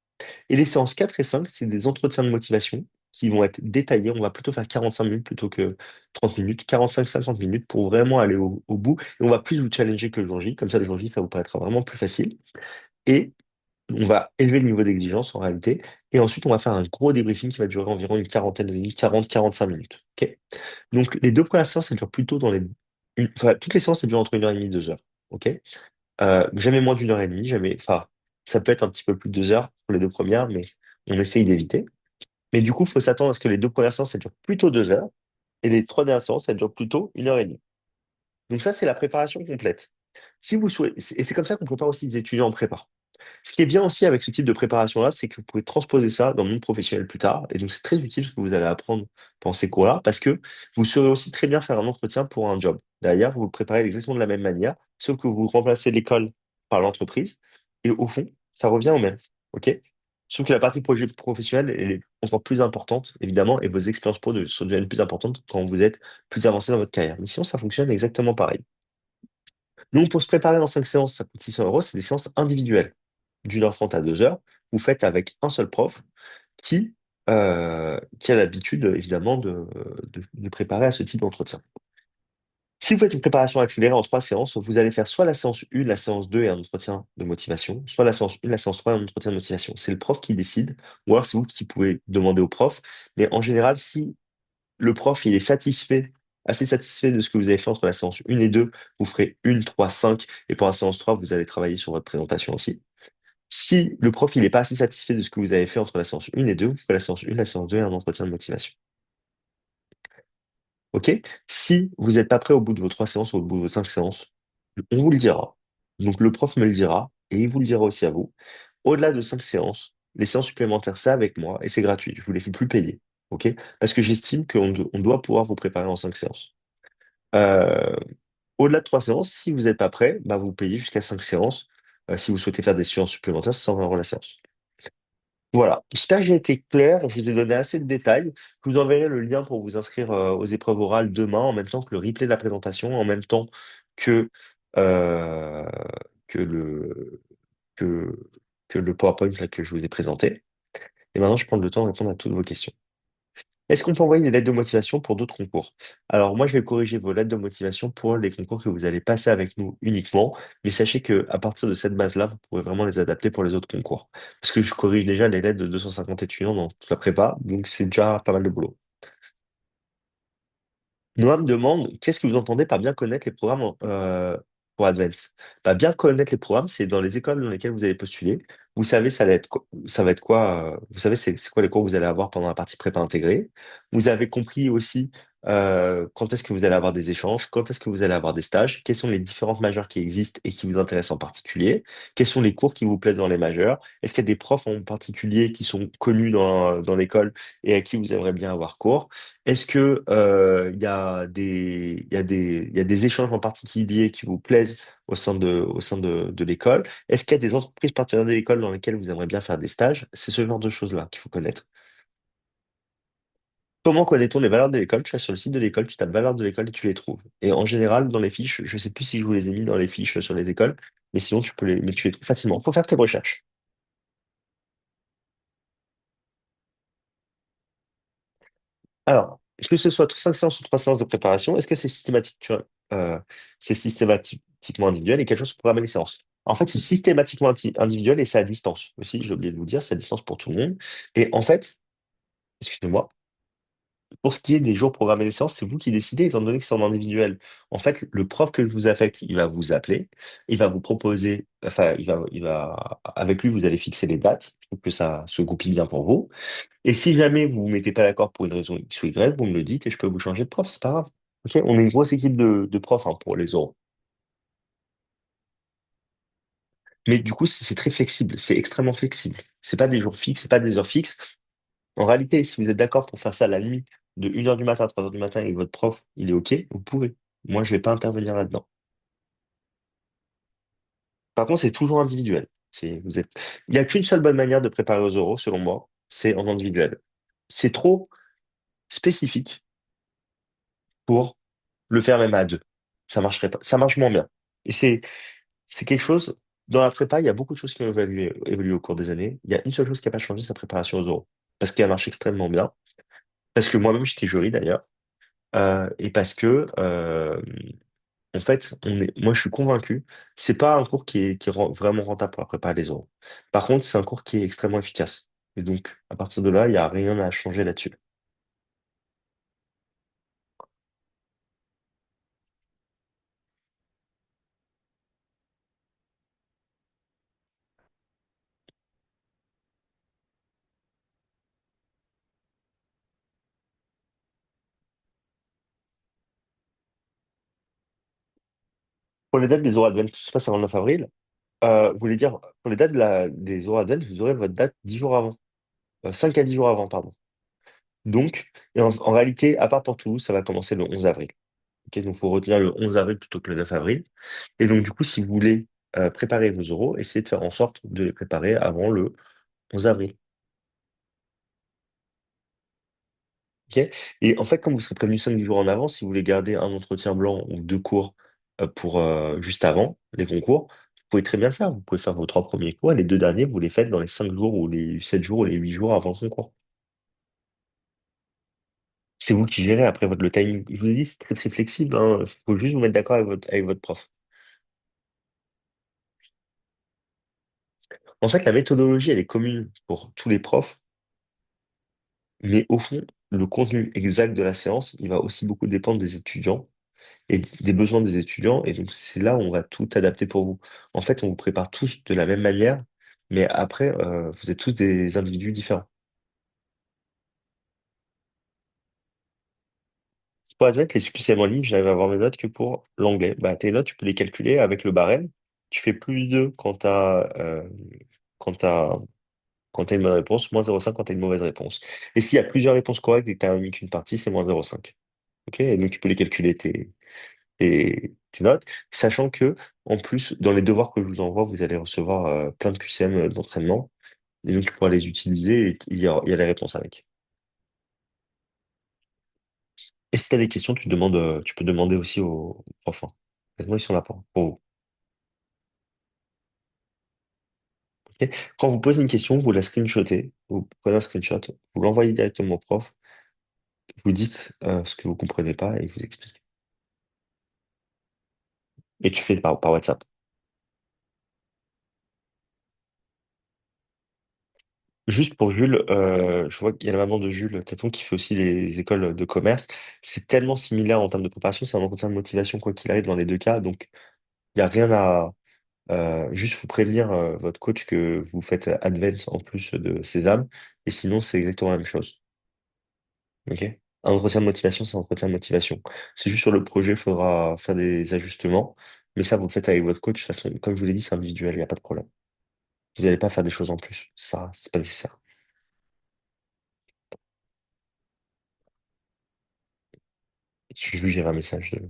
Et les séances 4 et 5, c'est des entretiens de motivation qui vont être détaillés. On va plutôt faire 45 minutes plutôt que 30 minutes, 45-50 minutes pour vraiment aller au bout. Et on va plus vous challenger que le jour J. Comme ça, le jour J, ça vous paraîtra vraiment plus facile. Et on va élever le niveau d'exigence en réalité. Et ensuite, on va faire un gros débriefing qui va durer environ une quarantaine de minutes, 40-45 minutes. OK. Donc, les deux premières séances, elles durent plutôt enfin, toutes les séances, elles durent entre 1 heure et demie et 2 heures. OK. Jamais moins d'une heure et demie, jamais. Enfin, ça peut être un petit peu plus de 2 heures pour les deux premières, mais on essaye d'éviter. Mais du coup, il faut s'attendre à ce que les deux premières séances, elles durent plutôt 2 heures, et les trois dernières séances, elles durent plutôt 1 heure et demie. Donc ça, c'est la préparation complète. Si vous souhaitez, et c'est comme ça qu'on prépare aussi des étudiants en prépa. Ce qui est bien aussi avec ce type de préparation-là, c'est que vous pouvez transposer ça dans le monde professionnel plus tard. Et donc, c'est très utile ce que vous allez apprendre pendant ces cours-là, parce que vous saurez aussi très bien faire un entretien pour un job. Derrière, vous le préparez exactement de la même manière, sauf que vous remplacez l'école par l'entreprise. Et au fond, ça revient au même. OK? Sauf que la partie projet professionnel elle est encore plus importante, évidemment, et vos expériences pro deviennent plus importantes quand vous êtes plus avancé dans votre carrière. Mais sinon, ça fonctionne exactement pareil. Nous, pour se préparer dans 5 séances, ça coûte 600 euros. C'est des séances individuelles d'1 h 30 à 2 heures. Vous faites avec un seul prof qui, qui a l'habitude, évidemment, de préparer à ce type d'entretien. Si vous faites une préparation accélérée en 3 séances, vous allez faire soit la séance 1, la séance 2 et un entretien de motivation, soit la séance 1, la séance 3 et un entretien de motivation. C'est le prof qui décide, ou alors c'est vous qui pouvez demander au prof. Mais en général, si le prof il est satisfait, assez satisfait de ce que vous avez fait entre la séance 1 et 2, vous ferez 1, 3, 5, et pour la séance 3, vous allez travailler sur votre présentation aussi. Si le prof il n'est pas assez satisfait de ce que vous avez fait entre la séance 1 et 2, vous ferez la séance 1, la séance 2 et un entretien de motivation. OK? Si vous n'êtes pas prêt au bout de vos 3 séances ou au bout de vos 5 séances, on vous le dira. Donc le prof me le dira et il vous le dira aussi à vous. Au-delà de 5 séances, les séances supplémentaires, c'est avec moi et c'est gratuit. Je ne vous les fais plus payer. OK? Parce que j'estime on doit pouvoir vous préparer en 5 séances. Euh, Au-delà de 3 séances, si vous n'êtes pas prêt, bah, vous payez jusqu'à 5 séances. Si vous souhaitez faire des séances supplémentaires, c'est 120 € la séance. Voilà, j'espère que j'ai été clair, je vous ai donné assez de détails. Je vous enverrai le lien pour vous inscrire aux épreuves orales demain, en même temps que le replay de la présentation, en même temps que, euh, que le, que, que le PowerPoint là, que je vous ai présenté. Et maintenant, je prends le temps de répondre à toutes vos questions. Est-ce qu'on peut envoyer des lettres de motivation pour d'autres concours? Alors, moi, je vais corriger vos lettres de motivation pour les concours que vous allez passer avec nous uniquement. Mais sachez que à partir de cette base-là, vous pourrez vraiment les adapter pour les autres concours. Parce que je corrige déjà les lettres de 250 étudiants dans toute la prépa. Donc, c'est déjà pas mal de boulot. Noah me demande, qu'est-ce que vous entendez par bien connaître les programmes pour Advance? Bah, bien connaître les programmes, c'est dans les écoles dans lesquelles vous allez postuler. Vous savez, ça va être quoi, vous savez, c'est quoi les cours que vous allez avoir pendant la partie prépa intégrée. Vous avez compris aussi quand est-ce que vous allez avoir des échanges, quand est-ce que vous allez avoir des stages, quelles sont les différentes majeures qui existent et qui vous intéressent en particulier, quels sont les cours qui vous plaisent dans les majeures, est-ce qu'il y a des profs en particulier qui sont connus dans l'école et à qui vous aimeriez bien avoir cours. Est-ce que il y a des échanges en particulier qui vous plaisent au sein de l'école? Est-ce qu'il y a des entreprises partenaires de l'école dans lesquelles vous aimeriez bien faire des stages? C'est ce genre de choses-là qu'il faut connaître. Comment connaît-on les valeurs de l'école? Tu vas sur le site de l'école, tu tapes valeurs de l'école et tu les trouves. Et en général, dans les fiches, je ne sais plus si je vous les ai mis dans les fiches sur les écoles, mais sinon mais tu les trouves facilement. Il faut faire tes recherches. Alors, que ce soit 5 séances ou 3 séances de préparation, est-ce que c'est systématique, c'est systématiquement individuel et quelque chose pour programmer les séances? En fait, c'est systématiquement individuel et c'est à distance aussi, j'ai oublié de vous dire, c'est à distance pour tout le monde. Et en fait, excusez-moi, pour ce qui est des jours programmés des séances, c'est vous qui décidez, étant donné que c'est en individuel. En fait, le prof que je vous affecte, il va vous appeler, il va vous proposer, enfin, avec lui, vous allez fixer les dates pour que ça se goupille bien pour vous. Et si jamais vous vous mettez pas d'accord pour une raison X ou Y, vous me le dites et je peux vous changer de prof, c'est pas grave. Ok, on est une grosse équipe de profs hein, pour les oraux. Mais du coup, c'est très flexible, c'est extrêmement flexible. C'est pas des jours fixes, c'est pas des heures fixes. En réalité, si vous êtes d'accord pour faire ça la nuit de 1 heure du matin à 3 heures du matin et que votre prof, il est OK, vous pouvez. Moi, je vais pas intervenir là-dedans. Par contre, c'est toujours individuel. Il n'y a qu'une seule bonne manière de préparer aux oraux, selon moi, c'est en individuel. C'est trop spécifique pour le faire même à deux. Ça marcherait pas. Ça marche moins bien. Et c'est quelque chose, dans la prépa, il y a beaucoup de choses qui ont évolué au cours des années. Il y a une seule chose qui n'a pas changé, c'est sa préparation aux oraux. Parce qu'elle marche extrêmement bien. Parce que moi-même, j'étais jury d'ailleurs. Et parce que, en fait, moi, je suis convaincu, c'est pas un cours qui est vraiment rentable pour la prépa des oraux. Par contre, c'est un cours qui est extrêmement efficace. Et donc, à partir de là, il n'y a rien à changer là-dessus. Pour les dates des oraux Advent, tout se passe avant le 9 avril. Vous voulez dire, pour les dates des oraux Advent, vous aurez votre date 10 jours avant. 5 à 10 jours avant, pardon. Donc, et en réalité, à part pour Toulouse, ça va commencer le 11 avril. Ok, donc, il faut retenir le 11 avril plutôt que le 9 avril. Et donc, du coup, si vous voulez préparer vos oraux, essayez de faire en sorte de les préparer avant le 11 avril. Ok. Et en fait, quand vous serez prévenu 5 jours en avance, si vous voulez garder un entretien blanc ou deux cours pour juste avant les concours, vous pouvez très bien le faire. Vous pouvez faire vos 3 premiers cours et les deux derniers, vous les faites dans les 5 jours ou les 7 jours ou les 8 jours avant le concours. C'est vous qui gérez après le timing. Je vous ai dit, c'est très très flexible. Il faut juste vous mettre d'accord avec votre prof. En fait, la méthodologie, elle est commune pour tous les profs, mais au fond, le contenu exact de la séance, il va aussi beaucoup dépendre des étudiants et des besoins des étudiants. Et donc, c'est là où on va tout adapter pour vous. En fait, on vous prépare tous de la même manière, mais après, vous êtes tous des individus différents. Pour Advent, les suppléments en ligne, je n'arrive à avoir mes notes que pour l'anglais. Bah, tes notes, tu peux les calculer avec le barème. Tu fais plus 2 quand tu as quand tu as une bonne réponse, moins 0,5 quand tu as une mauvaise réponse. Et s'il y a plusieurs réponses correctes et que tu n'as mis qu'une partie, c'est moins 0,5. OK? Et donc, tu peux les calculer tes notes, sachant que, en plus, dans les devoirs que je vous envoie, vous allez recevoir plein de QCM d'entraînement. Et donc, tu pourras les utiliser et il y a les réponses avec. Et si tu as des questions, tu peux demander aussi aux profs, hein. Moi, ils sont là pour vous. Ok. Quand vous posez une question, vous la screenshotez, vous prenez un screenshot, vous l'envoyez directement au prof, vous dites ce que vous comprenez pas et il vous explique. Et tu fais par WhatsApp. Juste pour Jules, je vois qu'il y a la maman de Jules Taton qui fait aussi les écoles de commerce. C'est tellement similaire en termes de préparation, c'est un entretien de motivation quoi qu'il arrive dans les deux cas. Donc, il n'y a rien à... juste faut prévenir votre coach que vous faites Advance en plus de Sésame. Et sinon, c'est exactement la même chose. Ok? Un entretien de motivation, c'est un entretien de motivation. C'est juste sur le projet, il faudra faire des ajustements. Mais ça, vous le faites avec votre coach. De toute façon, comme je vous l'ai dit, c'est individuel, il n'y a pas de problème. Vous n'allez pas faire des choses en plus. Ça, c'est pas nécessaire. Je juste j'ai un message de...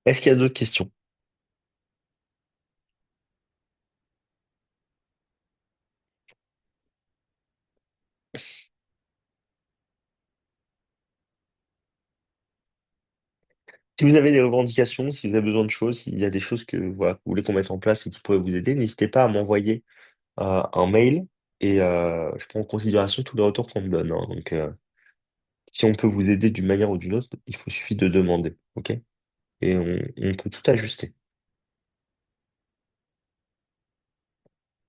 Est-ce qu'il y a d'autres questions? Si vous avez des revendications, si vous avez besoin de choses, s'il y a des choses que voilà, vous voulez qu'on mette en place et qui pourraient vous aider, n'hésitez pas à m'envoyer un mail et je prends en considération tous les retours qu'on me donne, hein. Donc, si on peut vous aider d'une manière ou d'une autre, suffit de demander, ok? Et on peut tout ajuster.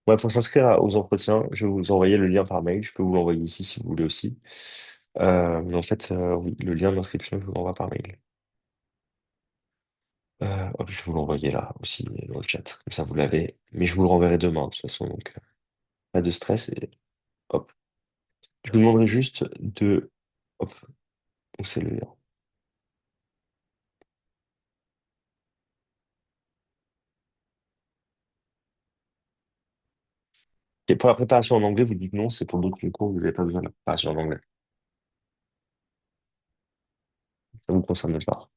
Ouais, pour s'inscrire aux entretiens, je vais vous envoyer le lien par mail. Je peux vous l'envoyer ici si vous voulez aussi. Mais en fait, oui, le lien d'inscription, je vous l'envoie par mail. Hop, je vais vous l'envoyer là aussi dans le chat. Comme ça, vous l'avez. Mais je vous le renverrai demain, de toute façon. Donc, pas de stress. Et hop. Je vous demanderai juste de... Hop, où c'est le lien? Et pour la préparation en anglais, vous dites non, c'est pour d'autres concours, vous n'avez pas besoin de la préparation en anglais. Ça vous concerne pas.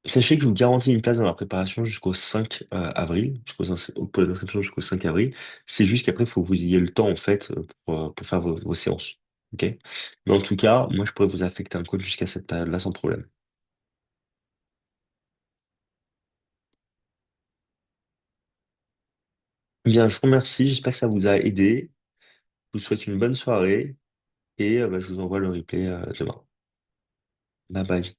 Sachez que je vous garantis une place dans la préparation jusqu'au 5 avril, pour les inscriptions jusqu'au 5 avril. C'est juste qu'après, il faut que vous ayez le temps, en fait, pour faire vos séances. OK? Mais en tout cas, moi, je pourrais vous affecter un coach jusqu'à cette période-là sans problème. Bien, je vous remercie. J'espère que ça vous a aidé. Je vous souhaite une bonne soirée et bah, je vous envoie le replay demain. Bye bye.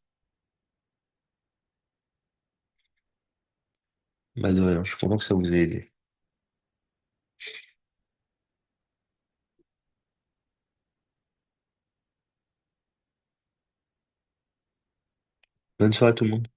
Bah, de rien. Je suis content que ça vous ait aidé. Bonne soirée à tout le monde.